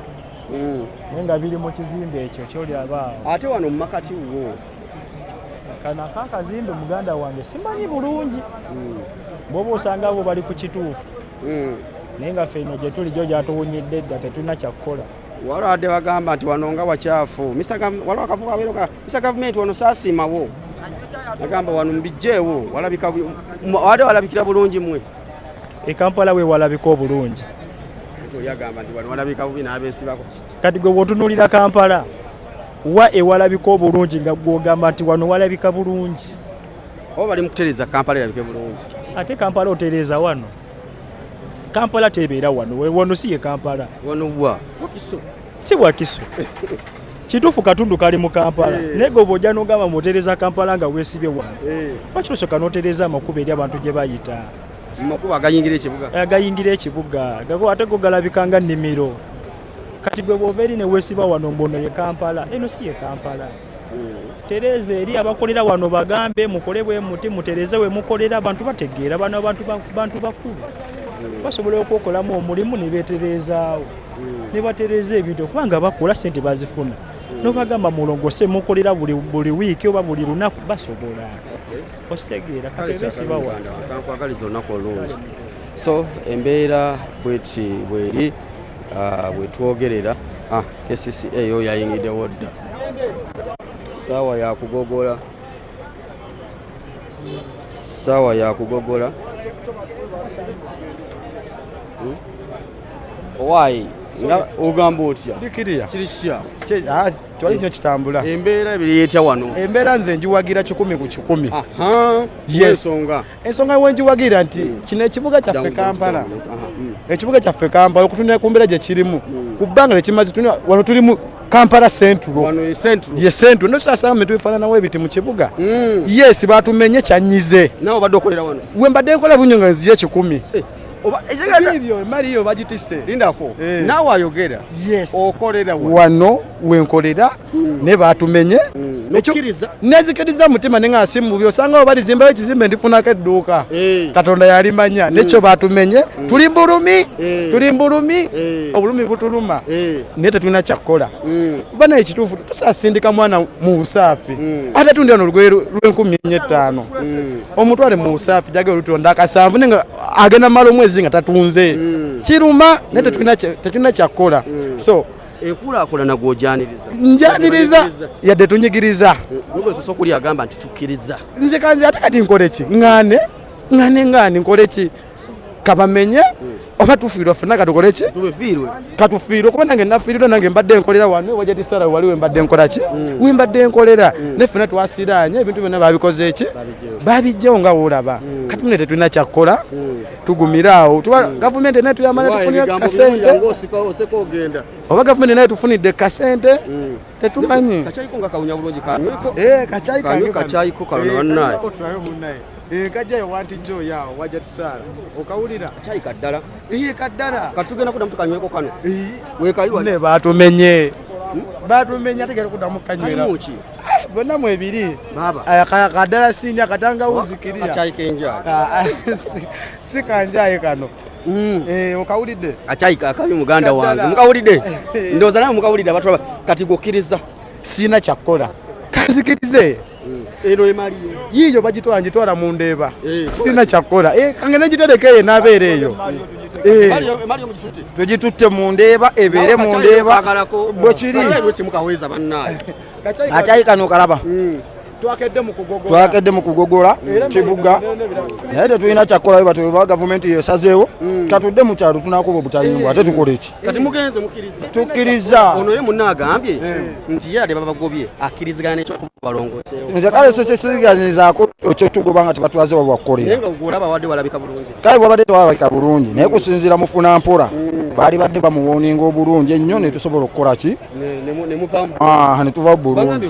naye nga biri mu kizimbe ekyo kyolabaawo. Ate wano mu makati wo kana kakazimbe muganda wange simanyi bulungi bwoba osanga abo bali ku kituufu naye nga ffe eno gye tuli gyo gyatuwunyidde dda tetulina kyakukola. walwadde bagamba nti wano nga wakyafu waliwo akafuko abeero Mr. Gavumenti wano saasiimawo agamba wano mbijjeewo walabikira bulungi mwe Kampala we walabika obulungi yagamba nti wano walabika bubi n'abeesibako. Kati gwe bw'otunuulira Kampala wa ewalabika obulungi nga gwogamba nti wano walabika bulungi oba bali mu kutereeza Kampala erabike bulungi? Ate Kampala otereeza wano? Kampala tebeera wano si ye Kampala. Wano wa Wakiso? Si Wakiso. Kituufu katundu kali mu Kampala naye gwe bw'ojja n'ogamba mutereeza Kampala nga weesibye wano lwaki osooka n'otereeza amakubo eri abantu gye bayita? Amakubo agayingira ekibuga? Agayingira ekibuga ate go galabika nga nnimiro. Kati gwe bw'ova eri ne weesiba wano mbono ye Kampala eno si ye Kampala. Tereeza eri abakolera wano bagambe mukole bwe muti mutereeze we mukolera abantu bategeera bano abantu bakulu basobola okwokolamu omulimu ne beetereezaawo ne batereeza ebintu kubanga bakola ssente bazifuna n'obagamba mulongose mukolera buli wiiki oba buli lunaku basobola okitegeera katebeesiba wano. Kankwagaliza olunaku olungi. So embeera bweri bwe twogerera KCCA yo yayingiddewo dda saawa yakugogola owaayi nga ogamba otya dikiriya kirisya twali nnyo kitambula embeera ebiri yetya wano embeera nze njiwagira 10 ku 10 yes ensonga wenjiwagira nti kino ekibuga kyaffe Kampala ekibuga kyaffe Kampala okutunira ku mbeera gye kirimu ku bbanga lyekimaze wano tuli mu Kampala Central ye Central nosasame tuifananawo ebiti mu kibuga yes batumenye kyanyize nawe badde okolera wano we mbadde nkola bunyonga nziye 10 ebyo Mario bagitise lindako naawe ayogera okolera wano wenkolera ne batumenye nezikiriza mutima nengaasi mubi osanga balizimba ekizimbe ndifunako edduuka Katonda yalimanya nekyo batumenye tuli mbulumi obulumi butuluma naye tetulina kyakkola bana ekituufu tusasindika mwana mu busaafi ate tundi wano olugoye lw'15,000 omutwale mu busaafi jagala olutonda akasanvu nenga agenda mala omwezi nga tatunze kiruma naye tetulina kyakkola so enkulaakulana njaniriza yadde tunyigiriza soso kuli agamba nti tukkiriza nze kanze ate kati nkole ki ngane nkole ki kabamenye oba tufiirwa ffenna katukole ki katufiirwe kuba nange nafiirirwa nange mbadde nkolera wano wajatisala waliwe mbadde nkola ki wembadde nkolera ne ffenna twasiraanye ebintu byonna babikoze eki babijjawo nga woolaba kati mune tetulina kyakkola tugumiraawo gavumenti naye tuyamana tufunire kasente oba gavumenti naye tufunidde kasente tetumanyi kakyayiko kalona bannaye kajjayo wanti njo yawo wajatisala okawulira kyayika ddala kaddala katugenda kudamu tukanyweko kano ne batumenye ategera kudamu kanywera bonna mwebiri kaddala sindi akatangawuzi kiriya si kanjaye kano okawulidde akyayika akabi muganda wange mukawulidde ndowooza nawe mukawulidde abantu kati gokkiriza sina kyakkola kanzikirize eno emaliyo yiyo bagitwala njitwala mu ndeeba sina kyakkola kange negitereke nabeera eyo twegitutte mu ndeeba ebeere mu ndeeba bwekiri akyayi kano kalaba twakedde mu kugogola kibuga naye tetulina kyakkola we batweba gavumenti yesazeewo katudde mu kyalo tunakuba obutayimbwa ate tukola eki kati mugenze tukkiriza ono ye munna agambye nti ye ade babagobye akkirizigana nekyokubalongoseewo nze kale sesisiganizaako ekyo tugoba nga tebatulaze babwakukolera nga olaba wadde walabika bulungi kale bwabadde tewalabika bulungi naye kusinziira mufuna mpola baali badde bamuwoninga obulungi ennyo ne tusobola okukola ki ne tuva bulungi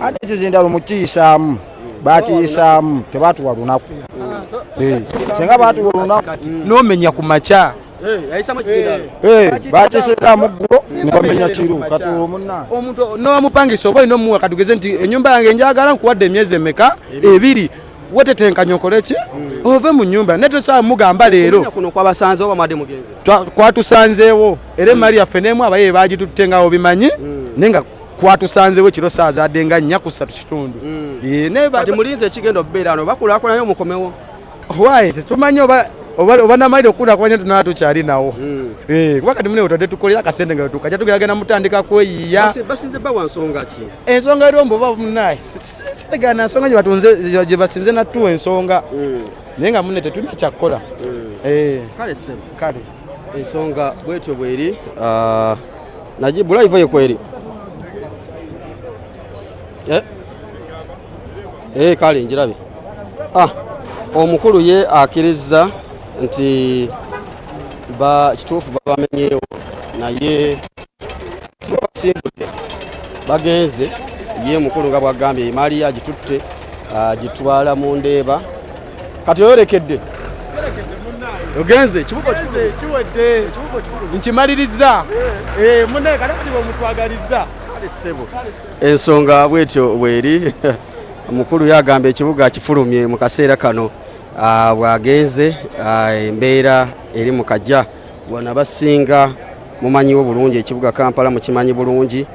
ate ekizindalo mukiyisaamu bakiyisaamu tebatuwa lunaku senga batuwa olunaku nomenya ku makya bakisezaamu ggulo ne bamenya kiro kati omunna omuntu nowamupangisa oba olina omuwa katugeze nti ennyumba yange njagala nkuwadde emyezi emeka 2 wetetenkanya okole ki ove mu nnyumba naye tosaba mugamba leero kwatusanzeewo era emali yaffe neemu abaye bagitutte nga obimanyi naye nga kwatusanzeewo ekiro saaza adde nga 4:3 mulinze ekigenda okubeera ano bakulaakulanayo omukomewo waye tetumanyi oba namalire okulakulanya tunaba tukyali nawo kuba kati mune otadde tukolera akasente nga tukajja tugeragenda mutandika kweyiya basinze bawa nsonga ki ensonga erombo oba munaye sitegana nsonga gye basinze nattuwa ensonga naye nga mune tetulina kyakkola kale ensonga bwetyo bweri najibu live eyo kweri kale njirabe omukulu ye akkiriza nti kituufu babamenyeewo naye tibabasimbudde bagenze ye mukulu nga bwagambye emali agitutte agitwala mu ndeeba kati oyolekedde ogenze kiwedde nkimaliriza munaye kale kati bwemutwagaliza ensonga bwetyo bweri omukulu yagamba ekibuga kifulumye mu kaseera kano bwagenze embeera eri mu kajja wana basinga mumanyiwo bulungi ekibuga Kampala mukimanyi bulungi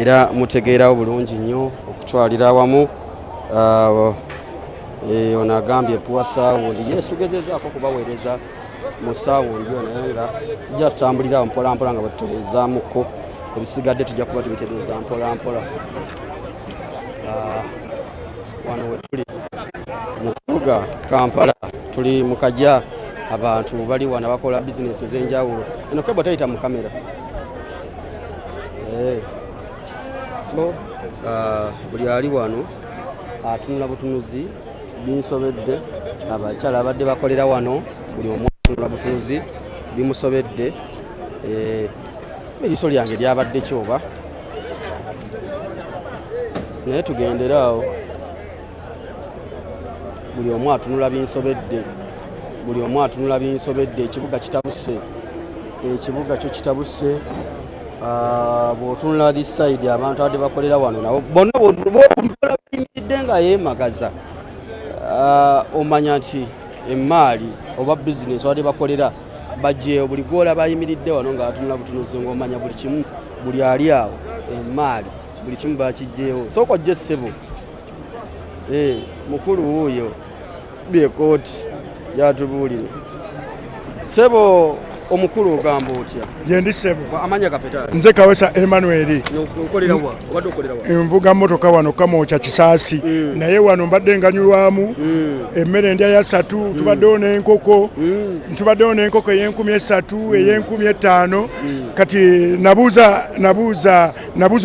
era mutegeerawo bulungi nnyo okutwalira awamu ono agambye puwa saawundi yes tugezezaako kubaweereza mu saawundi naye nga tujja tutambulira mpolampola nga bwetutereezaamuko ebisigadde tujja kuba tubitereeza mpolampola wano we tuli mu kibuga Kampala tuli mu Kajja abantu bali wano bakola bizinesi ez'enjawulo eno kebwa tayita mu kamera so buli ali wano atunula butunuzi binsobedde abakyala abadde bakolera wano buli omu atunula butunuzi bimusobedde eriiso lyange lyabadde kyoba naye tugenderaawo buli omu atunula binsobedde buli omu atunula binsobedde ekibuga kitabuse ekibuga kyo kitabuse bw'otunula this side abantu abadde bakolera wano nabo bonna bw'olikola bayimiridde nga yeemagaza omanya nti emmaali oba bizinesi abadde bakolera bajjeewo buli gwola bayimiridde wano nga batunula butunuzi ng'omanya buli kimu buli ali awo emmaali buli kimu bakijjeewo sooka ojje ssebo mukulu wuuyo byekooti yatubuulire ssebo omukulu ogamba otya gyendi ssebo amanya gafeta nze Kawesa Emmanuel okolerawa obadde okolerawa envuga motoka wano Kamoocha Kisaasi naye wano mbadde nganyulwamu emmere ndya ya 3 tubaddewo n'enkoko tubaddewo n'enkoko ey'Enkumi 3 ey'Enkumi 5 kati nabuuza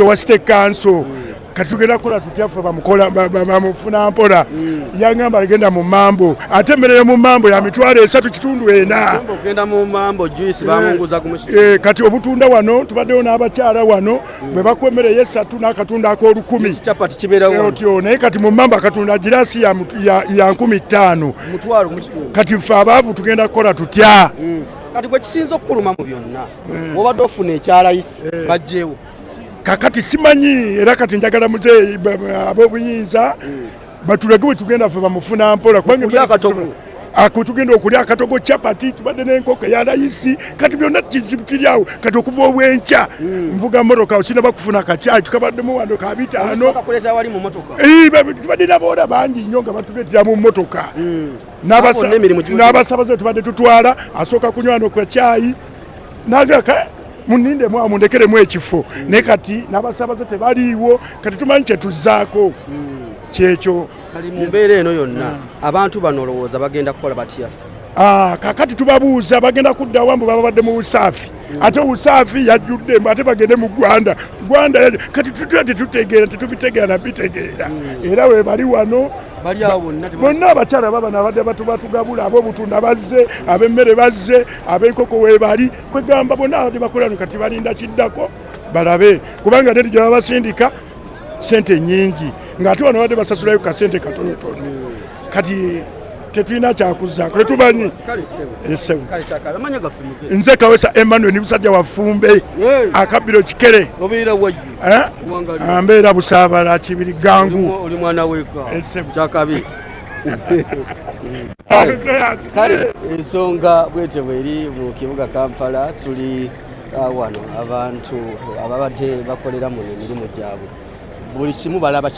owa State Council kati tugenda kukola tutya ffe bamufuna mpola yangamba agenda mu mambo ate emmere yo mu mambo ya mitwalo 3.4 ogenda mu mambo juice bamunguza ku kati obutunda wano tubaddewo n'abakyala wano bwe bakwa emmere ye 3 n'akatunda ak'olukumi chapati kibeerawo otyo naye kati mu mambo akatunda girasi ya 5,000 mutwalo mu kitundu kati ffe abaavu tugenda kukola tutya kati gwe kisinza okuluma mu byonna obadde ofuna ekyalayisi bajjeewo kakati simanyi era kati njagala muzeeyi ab'obuyinza batulage bwe tugenda ffe bamufuna mpola tugenda okulya akatogo chapati tubadde n'enkoko eya layisi kati byonna kiryawo kati okuva obwenkya nvuga motoka okina bakufuna akacaayi tukabaddemu wano ka 5 tubadde nabooda bangi nnyo nga batuleetera mu motoka n'abasabaze tubadde tutwala asooka kunywa wano kacaayi nagaka munindemu amundekeremu ekifo naye kati n'abasabaze tebaliiwo kati tumanyi kyetuzzaako kyekyo kali mu mbeera eno yonna abantu bano olowooza bagenda kukola batya kakati tubabuuza bagenda kuddawa mbu baba badde mu busaafi ate obusaafi yajjudde mbu ate bagende mu Gwanda kati tetutegeera tetubitegeera nabitegeera era we bali wano bonna abakyala babana abadde batugabula ab'obutunda bazze ab'emmere bazze ab'enkoko weebali kwegamba bonna abadde bakolano kati balinda kiddako balabe kubanga neti gye babasindika sente nyingi ng'ate wano badde basasulayo kasente katonotono kati tetulina kyakuzaako tetumanyi nze Kawesa Emmanuel ni musajja wa Ffumbe akabbiro Kikere mbeera Busaabala Kibiri Gangu oli mwana weka kyakabi kale ensonga bwete bweri mu kibuga Kampala tuli wano abantu ababadde bakolera mu emirimu gyabwe buli kimu balaba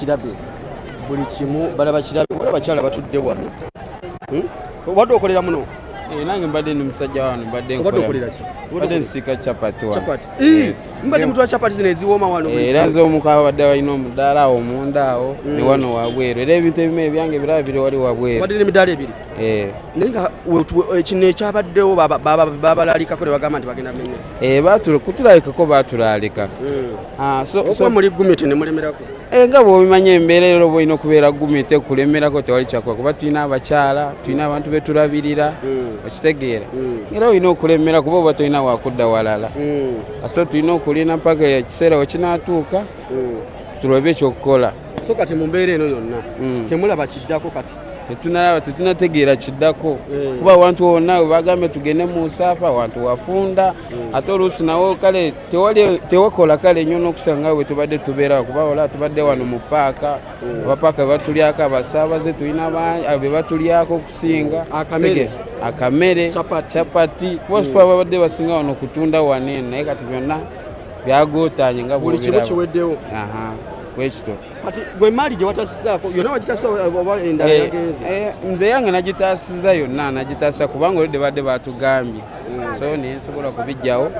kirabye abakyala batudde wano obadde okolera muno nange mbadde ndi musajja wano mbadde nsika chapati mbadde mutwa chapati zino eziwooma wano era nze omukaba badde balina omudaala awo omunda awo ne wano wabweru era ebintu ebimu ebyange biraba biri wali wabweru badde n'emidaala ebiri naye nga kino ekyabaddewo babalalika ne bagamba nti bagenda menya kutulabikako baatulalika okuba muli gumiti ne mulemerako nga bw'obimanya embeera ero bwolina okubeera gumiti ekulemerako tewali kyakuba kuba tulina abakyala tulina abantu betulabirira okitegeera era olina okulemera kuba oba tolina wakudda walala so tulina okulina mpaka ekiseera wekinaatuuka tulobe ekyokukola so kati mu mbeera eno yonna temulaba kiddako kati tetunategeera kiddako kuba abantu bonna we bagambe tugende mu nsaafa abantu wafunda ate oluusi nawo kale tewakola kale nnyo n'okusanga bwe tubadde tubeerawo kuba ola tubadde wano mu paaka abapaaka bebatulyako abasaabaze tulina be batulyako okusinga akamere chapati kuba sifa babadde basinga wano okutunda wanene naye kati byonna byagootanye nga buli kimu kiweddewo bwekito kati gwe maali gye watasizaako yonna wagitasa oba endala yagenze nze yange nagitaasiza yonna nagitaasa kubanga olidde badde batugambye so nensobola kubijjawo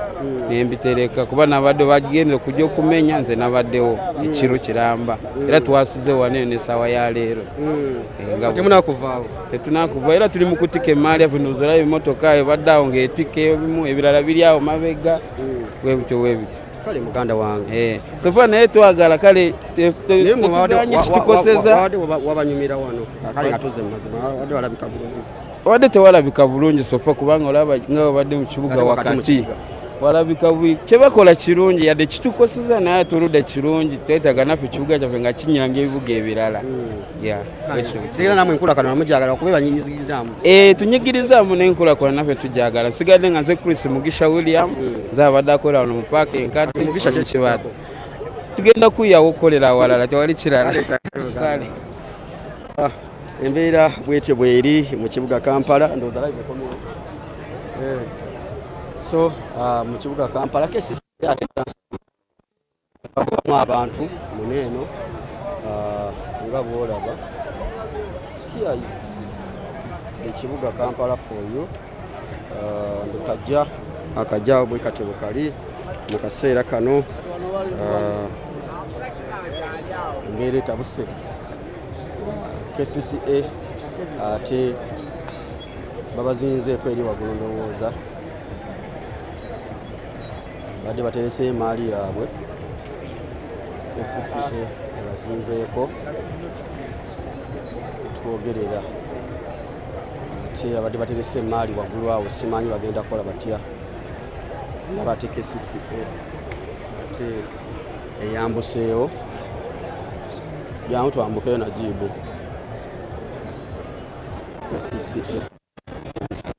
nembitereka kuba nabadde bagendera okujja okumenya nze nabaddewo ekiro kiramba era twasuze waneyo nesawa ya leero tetunakuvaawo era tuli mu kutika emaali afe nozolayo ebimotoka ebaddeawo ngaetika ebimu ebirala biri awo mabega webityo kale muganda wange sofa naye twagala kale tuganye kitukoseza wabanyumira wano kale nga tuze mazima wadde walabika bulungi wadde tewalabika bulungi sofa kubanga olaba nga wabadde mu kibuga wakati walabika bubi kyebakola kirungi yadde kitukoseza naye tuludde kirungi twetaaga naffe ekibuga kyaffe nga kinyanga ebibuga ebirala namwe enkulaakulana mujagala okuba banyigirizaamu tunyigirizaamu n'enkulaakulana naffe tujagala nsigadde nga nze Chris Mugisha William nze abadde akolera wano mu paaka enkati Mugisha kibadde tugenda kuyawo okukolera awalala tewali kirala kale embeera bwetyo bweri mu kibuga Kampala ndowooza live ekomyewo so mu kibuga Kampala KCCA ate bamu abantu muneeno nga bwolaba here is ekibuga Kampala for you akajja bwe kati bukali mu kaseera kano embeera etabuse KCCA ate babazinzeeko eri waggulu ndowooza badde baterese emaali yaabwe KCCA ebazinzeeko twogerera ate abadde baterese emaali waggulu awo simanyi bagenda kukola batya nabate KCCA ate eyambuseewo byamu twambukeyo najibu KCCA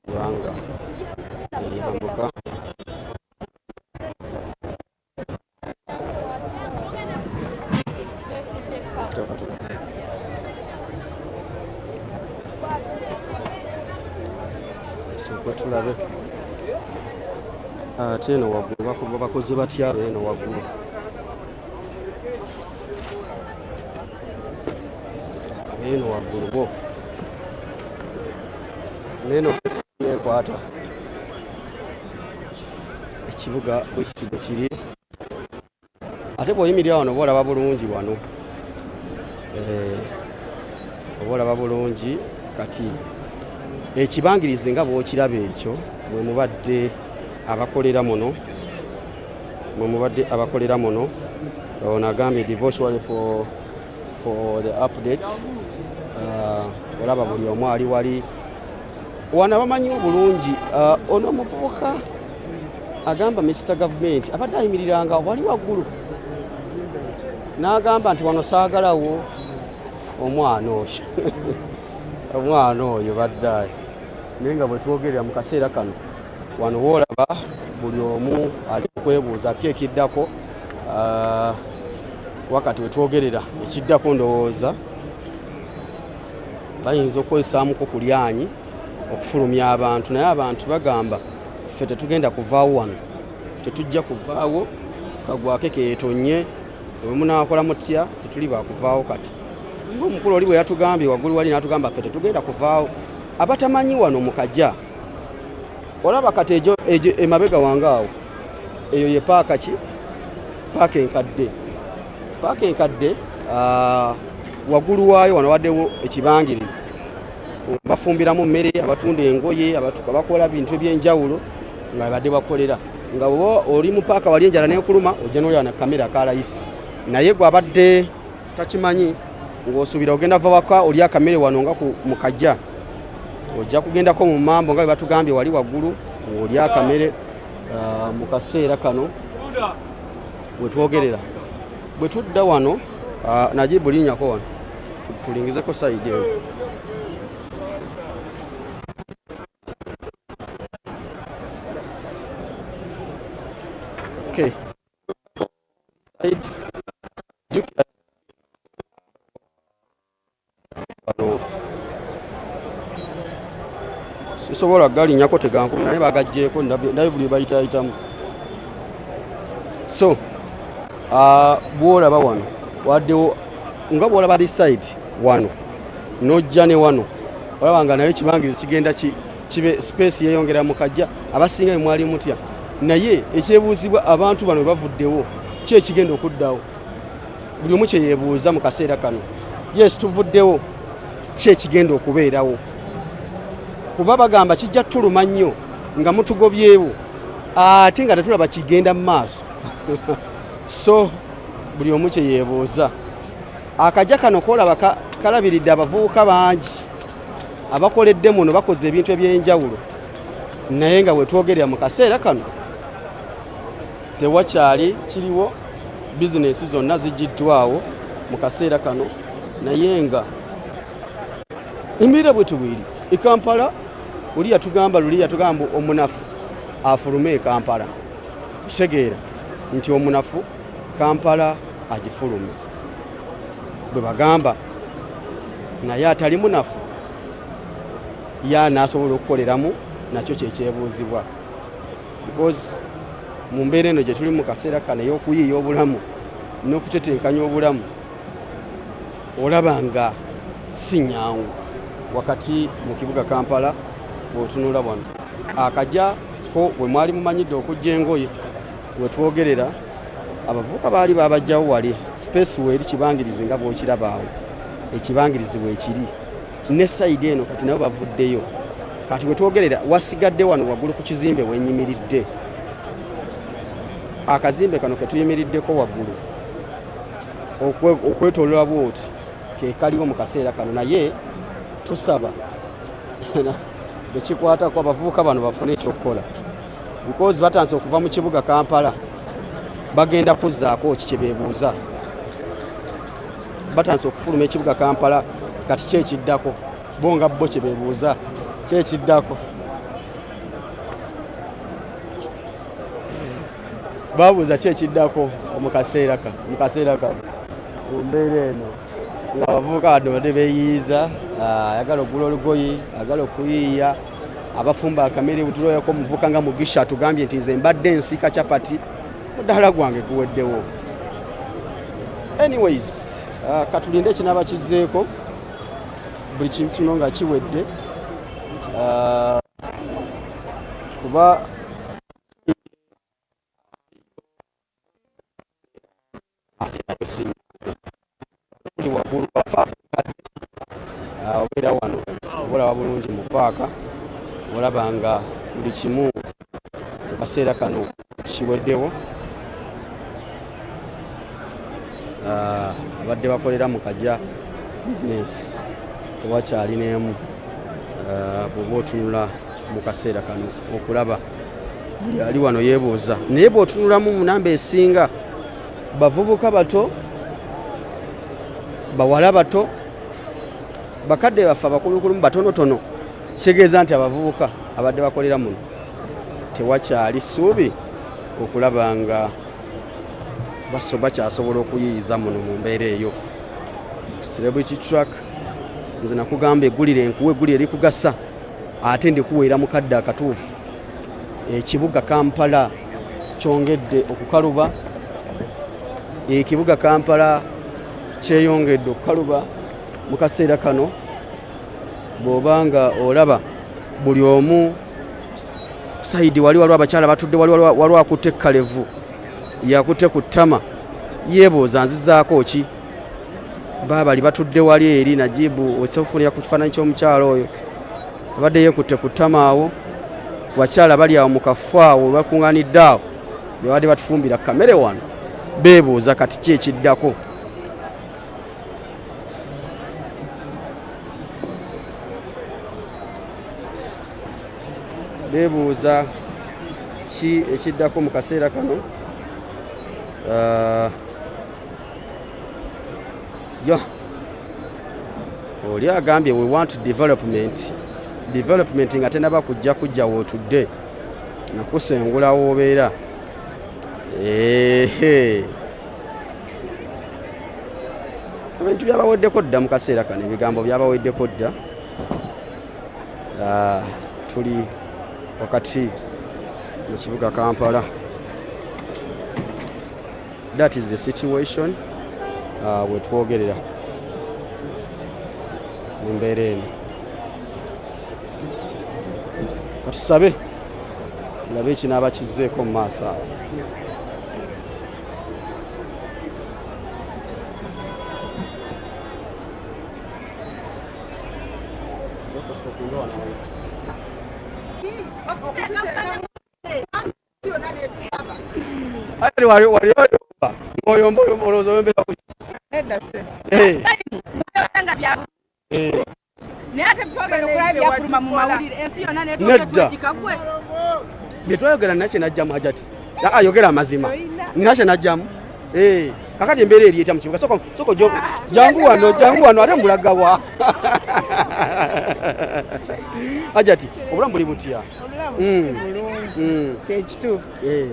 kubanga eyambuka tulabe ate eno waggulu bakoze batya eno waggulu eno waggulu bo neno ekwata ekibuga bwekitigo kiri ate bw'oyimirira wano boolaba bulungi wano oboolaba bulungi kati ekibangirizi nga bw'okiraba ekyo mwe mubadde abakolera muno ono agambye devotional for the updates olaba buli omu ali wali wana bamanyiwo bulungi ono omuvubuka agamba Mr. Government abadde ayimiriranga wali waggulu n'agamba nti wano saagalawo omwana oyo omwana oyo baddayo naye nga bwe twogerera mu kaseera kano wano woolaba buli omu ali kwebuuza ki ekiddako wakati we twogerera ekiddako ndowooza bayinza okwesaamuko ku lyanyi okufulumya abantu naye abantu bagamba ffe tetugenda kuvaawo wano tetujja kuvaawo kagwake keetonye bwe munaakola mutya tetuli bakuvaawo kati ng'omukulu oli bwe yatugambye waggulu wali n'atugamba ffe tetugenda kuvaawo abatamanyi wano mukajja olaba kati ejo emabega wange awo eyo ye paaka ki paaka enkadde waggulu waayo wano waddewo ekibangirizi bafumbiramu mmere abatunda engoye abatuka bakola bintu ebyenjawulo nga badde bakolera nga bwoba oli mu paaka wali enjala nekuluma ojja n'olya na kamera akalayisi naye gwe abadde takimanyi ng'osuubira ogenda va waka oli akamere wano nga mu kajja ojja kugendako mu mambo nga bwe batugambye wali waggulu ng'oli akamere mu kaseera kano bwe twogerera bwe tudda wano najibu linnyako wano tulingizeko sayidi eyo okay sisobola galinnyako tegankuba naye bagagjeeko ndabe buli bayitayitamu so bwolaba wano waddewo nga bwolaba this side wano nojja ne wano olaba nga nayo ekibangirizi kigenda kibe space yeyongera mu kajja abasinga mwali mutya naye ekyebuuzibwa abantu bano bavuddewo ki ekigenda okuddawo buli omu kyeyeebuuza mu kaseera kano yes tuvuddewo ki ekigenda okubeerawo kuba bagamba kijja tuluma nnyo nga mutugobyewo ate nga tetulaba kigenda mu maaso so buli omu kyeyeebuuza akajja kano koolaba kalabiridde abavubuka bangi abakoledde muno bakoze ebintu eby'enjawulo naye nga wetwogerera mu kaseera kano tewakyali kiriwo bizinesi zonna zigiddwawo mu kaseera kano naye nga embeera bwe tubwiri e Kampala oli yatugamba luli yatugamba omunafu afulume e Kampala kitegeera nti omunafu Kampala agifulume bwe bagamba naye atali munafu y'anaasobola okukoleramu nakyo kyekyebuuzibwa because mu mbeera eno gye tuli mu kaseera kano ey'okuyiiya obulamu n'okutetenkanya obulamu olaba nga si nnyangu wakati mu kibuga Kampala bw'otunula wano akajjako bwe mwali mumanyidde okujja engoye wetwogerera abavubuka baali babajjawo wali space weeri kibangirizi nga bw'okirabaawo ekibangirizi bwekiri ne sayidi eno kati nabo bavuddeyo kati wetwogerera wasigadde wano waggulu ku kizimbe wenyimiridde akazimbe kano ketuyimiriddeko waggulu okwetoolola bwoti ke kaliwo mu kaseera kano naye tusaba bekikwatako abavubuka bano bafune ekyokukola because batanse okuva mu kibuga Kampala bagenda kuzzaako ki kyebeebuuza batanse okufuluma ekibuga Kampala kati kyekiddako bonga bo kyebeebuuza kyekiddako babuuza kyekiddako mu kaseera kano mbeera eno nga abavubuka bano badde beeyiiza ayagala okugula olugoye ayagala okuyiiya abafumba akamere butuloyako omuvuka nga Mugisha atugambye nti nze mbadde nsiika capati mudaala gwange guweddewo anyways katulinde ekinaba kizzeeko buli kintu kino nga kiwedde kuba obeera wano obalaba bulungi mu paaka olaba nga buli kimu akaseera kano kiweddewo abadde bakolera mu kajja bizinesi tewakyali n'emu bw'oba otunula mu kaseera kano okulaba buli ali wano yeebuuza naye bw'otunulamu mu namba esinga bavubuka bato bawala bato bakadde baffe abakulukulumu batonotono kitegeeza nti abavubuka abadde bakolera muno tewakyali ssuubi okulaba nga bakyasobola okuyiiyiza muno mu mbeera eyo celebrity track nze nakugamba eggulire enkuwa eggulire erikugasa ate ndikuweera mukadde akatuufu ekibuga Kampala kyongedde okukaluba ekibuga Kampala kyeyongedde okukaluba mu kaseera kano bw'obanga olaba buli omu sayidi wali waliwo abakyala batudde waliwo akutte ekkalevu yakutte ku ttama yeebuuza nzizaako ki baabali batudde wali eri Najibu osofunira ku kifaananyi ky'omukyala oyo abadde yeekutte ku ttama awo bakyala bali awo mu kafo awo bakuŋŋaanidde awo bebadde batufumbira kamere wano beebuuza kati ki ekiddako beebuuza ki ekiddako mu kaseera kano oli agambye we want development nga tenaba kujja wootudde nakusengula woobeera ebintu byabaweddeko dda mu kaseera kano ebigambo byabaweddeko dda tuli wakati mu kibuga Kampala. That is the situation. we twogerera mu mbeera eno. Katusabe tulabe ekinaaba kizzeeko mu maaso awo. Byetwayogera nakye najjamu Hajati ayogera amazima ninakye najjamu kakati embeera eri etya mu kibuga soko jangu wano ate mbulagawa Hajati obulamu buli butya? Kyekituufu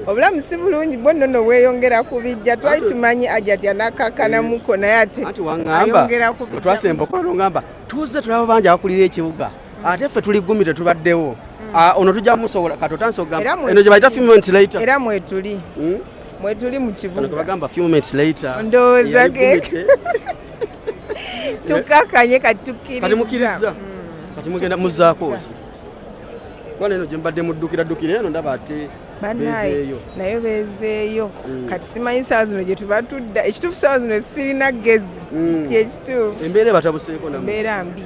obulamu si bulungi bonna nno weeyongera ku bijja twali tumanyi Hajati anakakanamuko naye ate ayongera ku bijja. Twasemba okwalo ngamba tuze tulaba bangi abakulira ekibuga ate ffe tuli gumi tetubaddewo ono tujja musobola katotansogamba eno gye bayita few moments later era mwetuli mu kibuga bagamba few moments later ndowooza ke tukakanye katukkiriza kati mugenda muzzaako ki kwana eno gye mbadde muddukira eno ndaba ate banaye naye beezeeyo kati simanyi saawa zino gye tuba tudda ekituufu saawa zino sirina ggezi kyekituufu embeera ebatabuseeko mbeera mbi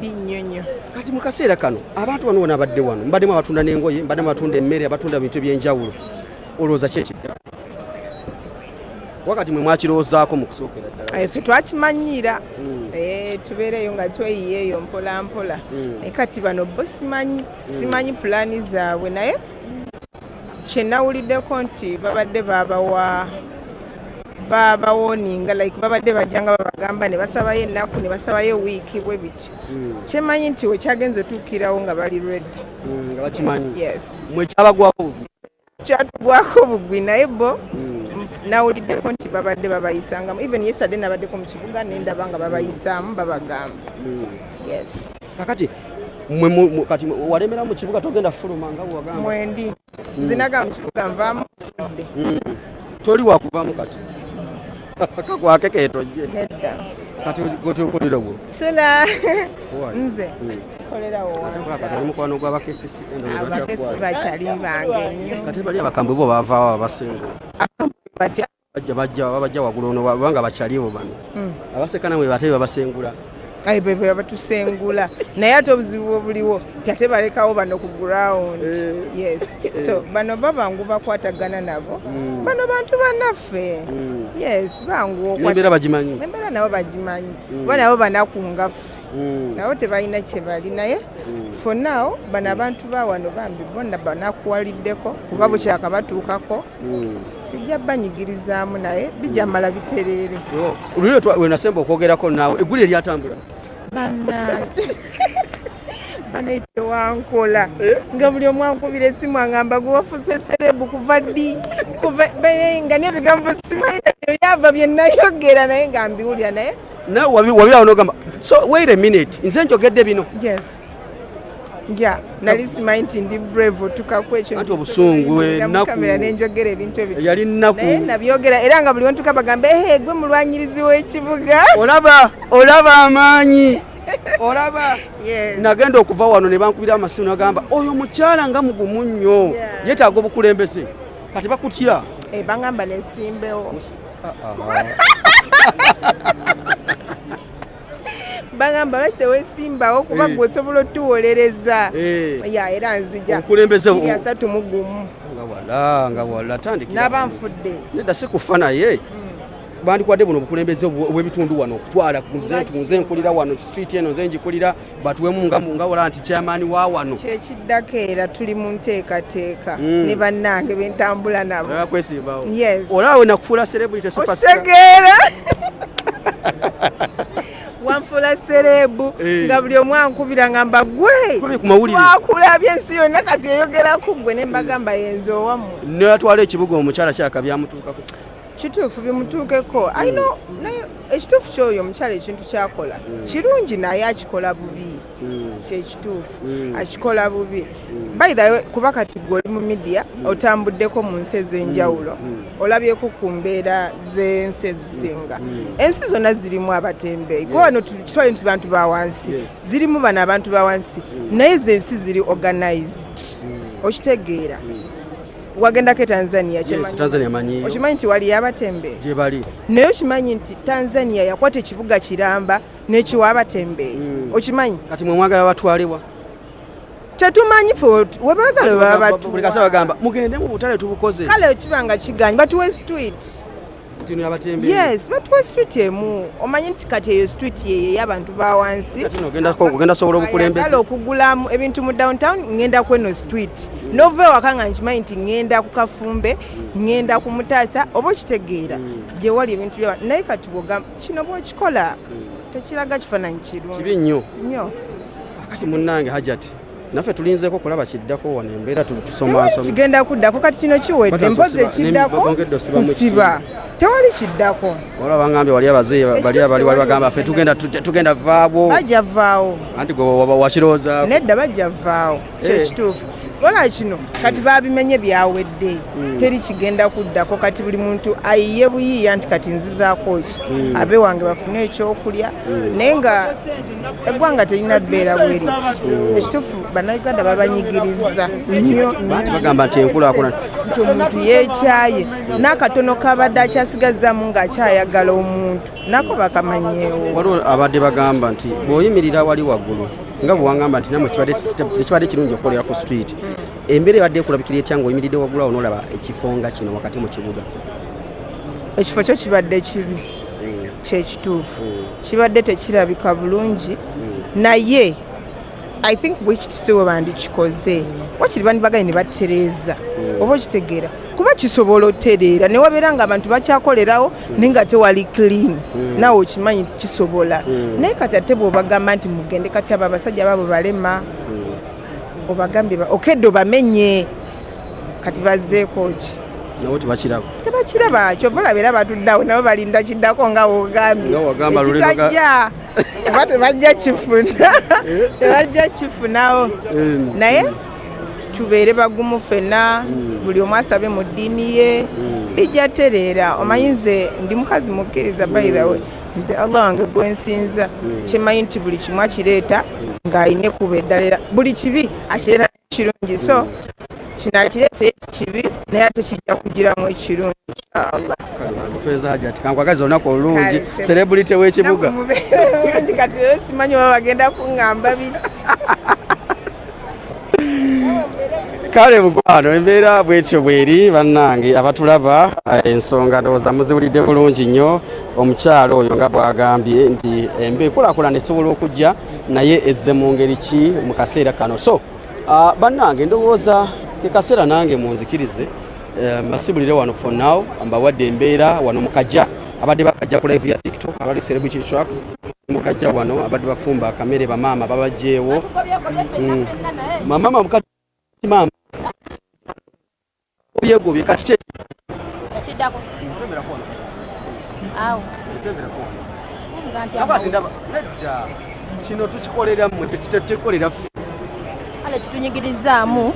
nnyo nnyo. Kati mu kaseera kano abantu bano wona abadde wano mbaddemu abatunda n'engoye mbaddemu abatunda emmere abatunda ebintu eby'enjawulo olowooza ki ekidda wakati mwe mwakirowoozaako mu kusookera ddala? Ffe twakimanyira tubeereyo nga tweyiyeeyo mpola mpola naye kati bano bo simanyi pulaani zaabwe naye kye nawuliddeko nti babadde babawoninga like babadde bajjanga babagamba ne basabayo ennaku ne basabayo wiiki bwe biti kyemanyi nti wekyagenza otuukirawo nga bali ready nga bakimanyi mwe kyabagwako bugwi naye bo nawuliddeko nti babadde babayisangamu even yesterday nabaddeko mu kibuga nendaba nga babayisaamu babagamba kakati kati walemera mu kibuga togenda fuluma nga bwagamba mwendi nzinaga mu kibuga nvaamu fudde toli wakuvaamu kati kakwakekeetojje nedda kati gotokolera gwo sula nze kolerawo omukwano gw'abakesisi abakesisi bakyali bange nnyo kati bali abakambwe bo baavaawo abasengula bajja waggulu ono babanga bakyaliwo bano abasekana mwe bate babasengula bwe batusengula naye ate obuzibu obuliwo ate balekawo bano ku ground so bano babangu bakwatagana nabo bano bantu bannaffe bangu embeera bagimanyi embeera nabo bagimanyi bo nabo banakunga ffe nabo tebalina kye bali naye for now bano abantu bawano bambi bonna banakuwaliddeko kuba bukyaka batuukako tujja banyigirizaamu naye bijamala bitereere oluliro wenasemba okwogerako naawe eggulu eryatambula banekyewankola nga buli omu ankubira esimu angamba gwe wafuse serebu kuva ddi nga nebigambo simayo yava byenayogera naye nga mbiwulira naye nawe wabirawo nogamba so wait a minute nze njogedde bino nali simanyi nti ndi brave otukako ekyo anti obusungu kamera nenjogera ebintu ebyo yali nnaku naye nabyogera era nga buli wentuka bagamba gwe mulwanyirizi w'ekibuga olaba amaanyi olaba nagenda okuva wano ne bankubira amasimu nagamba oyo mukyala nga mugumu nnyo yeetaaga obukulembeze kati bakutya bangamba nensimbewo bagamba lwaki wesimbawo kuba gwe osobola otuwolereza era nzija obukulembeze 31 nga wala tandikira n'abanfudde nedda si kufa naye bandikwadde buno obukulembeze obw'ebitundu wano okutwala nze nkulira wano street eno nze njikulira batuwemu nga wala nti chairman wa wano kyekiddako era tuli mu nteekateeka ne bannange bentambula nabo kwesimbawo olaawe nakufuula celebrity otegeera wanfula serebu nga buli omu ankubira ngamba gwe twakulabye ensi yonna kati eyogeraku gwe ne mbagamba yenze owamu natwala ekibuga omukyala kyaka byamutuukako kituufu bimutuukeko ayino naye ekituufu kyoyo omukyala ekintu kyakola kirungi naye akikola bubi kyekituufu akikola bubi by the way kuba kati gwe oli mu media otambuddeko mu nsi ez'enjawulo olabyeko ku mbeera z'ensi ezisinga ensi zonna zirimu abatembeeyi kuba wano kitwale nti bantu ba wansi zirimu bano abantu ba wansi naye z'ensi ziri organized okitegeera wagendako Tanzania okimanyi nti waliyo abatembeeyi naye okimanyi nti Tanzania yakwata ekibuga Kiramba n'ekiwa abatembeeyi okimanyi kati mwe mwagala batwalibwa tetumanyi webagala buli kasa bagamba mugende mu butale tubukoze kale kibanga kiganye batuwe street yes batuwe street emu omanyi nti kati eyo street yeye y'abantu ba wansi ogenda sobola obukulembeze okugulamu ebintu mu downtown ngenda kweno street nove wakanga nkimanyi nti ngenda ku Kafumbe ngenda ku Mutaasa oba okitegeera gye wali ebintu bya naye kati bwogamba kino bw'okikola tekiraga kifaananyi kirungi kibi nnyo kati munnange Hajati naffe tulinzeeko kulaba kiddako wano embeera tusoma kigenda kuddako kati kino kiwedde mpozi ekiddako kusiba tewali kiddako wala bangambye wali abazeeyi bali bagamba ffe tugenda vaabo bajja vaawo anti gwe wakirowooza nedda bajja vaawo kyekituufu wala kino kati babimenye byawedde teri kigenda kuddako kati buli muntu ayiye buyiiya nti kati nzizaako ki abe wange bafune ekyokulya naye nga eggwanga terina bbeera bweriti ekituufu bannayuganda babanyigiriza nnyo bagamba nti enkulaakulana nti omuntu yeekyaye n'akatono kabadde akyasigazzaamu ng'akyayagala omuntu nako bakamanyeewo waliwo abadde bagamba nti bw'oyimirira wali waggulu nga bwewangamba nti namwe tekibadde kirungi okukolera ku street embeera ebadde ekulabikira etya ng'oyimiridde waggulu awo n'olaba ekifo nga kino wakati mu kibuga ekifo kyo kibadde kibi kyekituufu kibadde tekirabika bulungi naye I think bwekitise we bandikikoze wakiri bandibagaye ne batereeza oba okitegeera kuba kisobola otereera ne wabeera nga abantu bakyakolerawo naye nga tewali clean naawe okimanyi kisobola naye kati ate bw'obagamba nti mugende kati abo abasajja baabo balema obagambye okedde obamenye kati bazzeeko ki nabo tebakiraba kyova olabeera batuddeawo nabo balinda kiddako nga wogambye ekitajja oba tebajja kifunawo naye tubeere bagumu ffenna buli omu asabe mu ddiini ye bijja tereera omanyi nze ndi mukazi mukkiriza by the way nze Allah wange gwensinza kimanyi nti buli kimu akireeta ng'alina kuba eddalera buli kibi akireeta kirungi so kino akireese kibi naye ate kijja kugiramu ekirungi inshallah tweza Hajati kankwagaza olunaku olulungi celebrity w'ekibuga kati rero simanyi baba bagenda kuŋŋamba biki kale mukwano embeera bwetyo bweri bannange abatulaba ensonga ndowooza muziwulidde bulungi nnyo omukyalo oyo nga bwagambye nti enkulaakulana esobola okujja naye ezze mu ngeri ki mu kaseera kano so bannange ndowooza ke kaseera nange munzikirize mbasibulire wano for now mbawadde embeera wano mukajja abadde bakajja ku live ya TikTok abali celebrity track mukajja wano abadde bafumba akamere bamaama babajjeewo mama mukajja mama byegobye kati kye kidako awo kino tukikolera mmwe tetukolera ale kitunyigirizaamu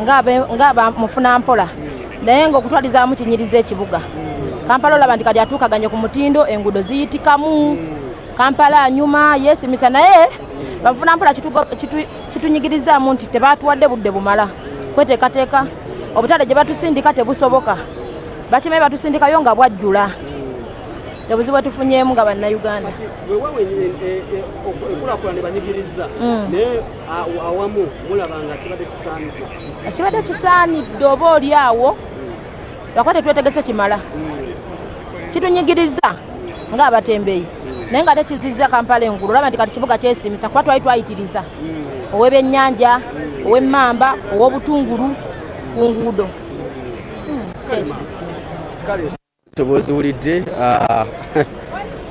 ng'aba mufuna mpola naye ng'okutwalizaamu kinyiriza ekibuga Kampala olaba nti kati atuukaganye ku mutindo enguudo ziyitikamu Kampala anyuma yeesimisa naye bamufuna mpola kitunyigirizaamu nti tebaatuwadde budde bumala kweteekateeka obutale gye batusindika tebusoboka bakimanye batusindikayo nga bwajjula ebuzibu bwetufunyeemu nga bannayuganda enkulaakulana banyigiriza naye awamu mulaba nga kibadde kisaanidde oba oli awo lwakuba tetwetegese kimala kitunyigiriza ng'abatembeeyi naye nga tekizizza Kampala engulu olaba nti kati kibuga kyesimisa kuba twali twayitiriza ow'ebyennyanja ow'emmamba ow'obutungulu ku nguudo toboziwulidde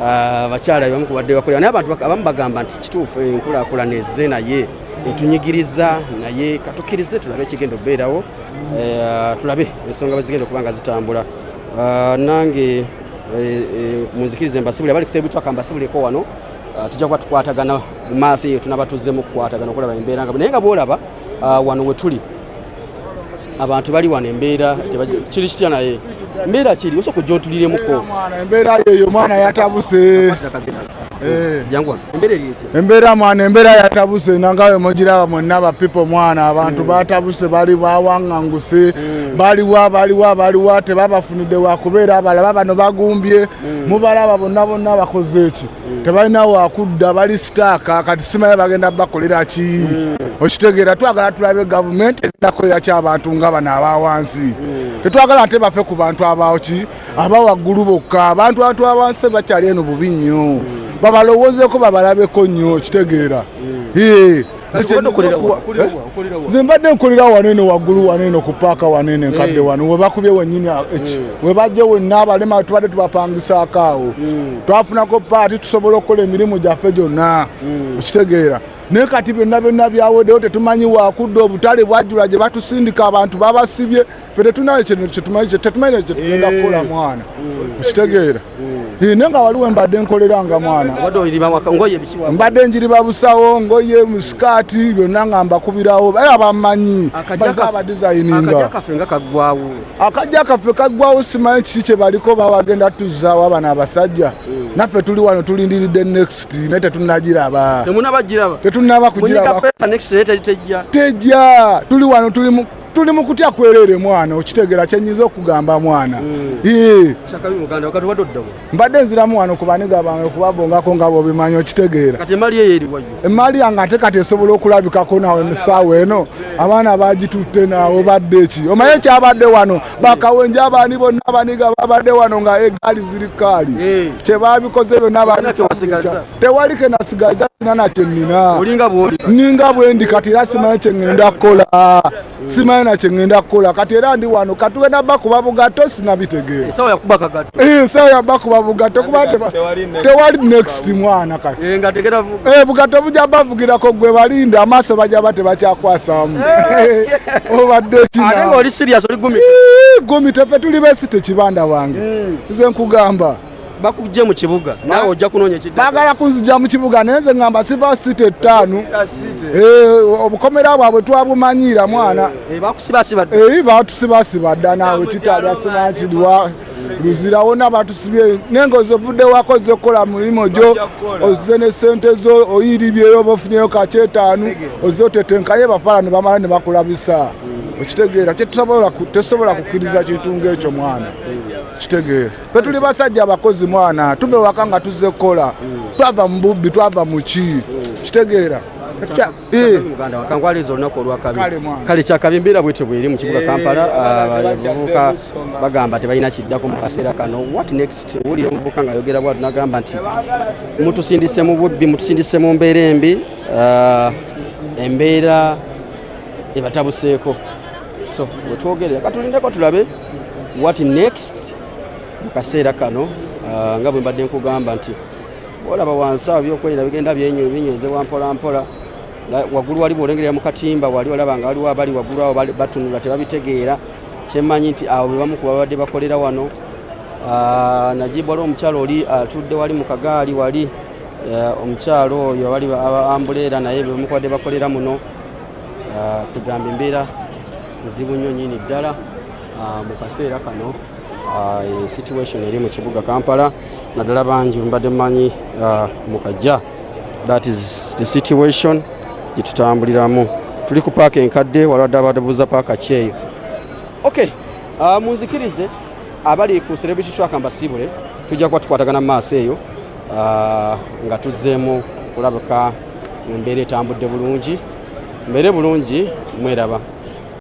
abakyala bamu kubadde bakolera naye abantu abamu bagamba nti kituufu enkulaakulana ezze naye etunyigiriza naye katukkirize tulabe ekigenda okubeerawo tulabe ensonga bwe zigenda okuba nga zitambula nange munzikirize mbasibule bali kutebu twaka mbasibuleko wano tujja kuba tukwatagana mu maaso eyo tunaba tuzzemu kukwatagana okulaba embeera nga naye nga bwolaba wano we tuli abantu bali wano embeera kiri kitya naye embeera kiri osobola okujja otuliremukko embeera yeyo mwana yatabuse embeera mwana embeera yatabuse nangawe mugiraba mwonna bapipo mwana abantu batabuse bali bawaŋŋanguse baliwa tebabafunidde wakubeera abalaba bano bagumbye mubalaba bonna bakoze eki tebalina wakudda bali sitaaka kati simaye bagenda bakolera ki okitegeera twagala tulabe gavumenti enakolera ky'abantu nga bano abawansi tetwagala nte bafe ku bantu abawo ki abawaggulu bokka abantu abawansi bakyali eno bubi nnyo babalowoozeko babalabeko nnyo okitegeera nze mbadde nkolera waneno waggulu waneno ku paaka waneno enkadde wano webakubye wennyini webajje wenna abalema tubadde tubapangisaako awo twafunako paati tusobola okukola emirimu gyaffe gyonna okitegeera naye kati byonna byaweddewo tetumanyi wakudde obutale bwajjula gye batusindika abantu babasibye fe tetumanyi kyetugenda kukola mwana okitegeera naye nga waliwo mbadde nkoleranga mwana mbadde njiriba busawo ngoye musikaati byonna nga mbakubirawo era bammanyi abadizayininga akajja kaffe kaggwawo simanyi kiki kye baliko babagenda tuzzaawo abana abasajja naffe tuli wano tulindiridde next naye tetunnagiraba tetunnaba kugiraba tejja tuli wano tuli mu kutya kwerere mwana okitegeera kyenyiza okugamba mwana mbadde nziramu wano ku baniga bange okubabongako nga bwobimanyi okitegeera emaali yange ate kati esobola okulabikako nawe emisaawo eno abaana bagitutte naawe badde eki omanyi ekyabadde wano bakawenje abaani bonna abaniga babadde wano nga egaali ziri kaali kyebabikoze byonna tewali kenasigaza sina nakyennina ninga bwendi kati era simanyi kyeŋŋenda kukola simanyi nakyengenda kukola kati era ndi wano katugenda bakuba bugato sinabitegeera sawa yabakuba bugato kuba tewali next mwana kati bugato bujja bavugirako gwe balinde amaaso bajja bate bakyakwasamu obadde gumi tefe tuli besi tekibanda wange nze nkugamba bakujje mu kibuga nawe ojja kunoonya ekidda bagala kunzija mu kibuga naye nze ngamba siva site 5 obukomera bwabwe twabumanyira mwana batusibasibadda nawe kitalya simakiriwa luzirawo nabatusibye nenga ozovudde wakoze okukola mulimo gyo oze ne sente zo oyiribyeyo bofunyeyo kakyetaanu ozotetenkaye bafala ne bamala ne bakulabisa okitegeera tesobola kukkiriza kintu ng'ekyo mwana kitegeera fe tuli basajja abakozi mwana tuve waka nga tuzze kukola twava mu bubbi twava mu ki kitegeera kankwaliza olunaku olwakabi kale kyakabimbiira bwetyo bweri mu kibuga Kampala abavubuka bagamba tebalina kiddako mu kaseera kano what next wulira omuvubuka ng'ayogera bwatu nagamba nti mutusindise mu bubbi mutusindise mu mbeera embi embeera ebatabuseeko so bwetwogerera katulindeko tulabe what next mu kaseera kano nga bwe mbadde nkugamba nti olaba wansi awo byokwerinda bigenda binyozebwa mpola mpola waggulu wali bw'olengerera mu katimba wali olaba nga waliwo abali waggulu awo batunula tebabitegeera kyemmanyi nti awo bebamu ku babadde bakolera wano Najibu waliwo omukyalo oli atudde wali mu kagaali wali omukyalo oyo wali ambulera naye bebamu kubadde bakolera muno kugamba embeera nzibu nnyo nnyini ddala mu kaseera kano situation eri mu kibuga Kampala naddala bangi mbadde mmanyi mukajja that is the situation gyetutambuliramu tuli ku paaka enkadde walwadde abadebuza paaka kyeyo okay munzikirize abali ku celebrity track mbasibule tujja kuba tukwatagana mu maaso eyo nga tuzzeemu kulabika embeera etambudde bulungi mbeere bulungi mweraba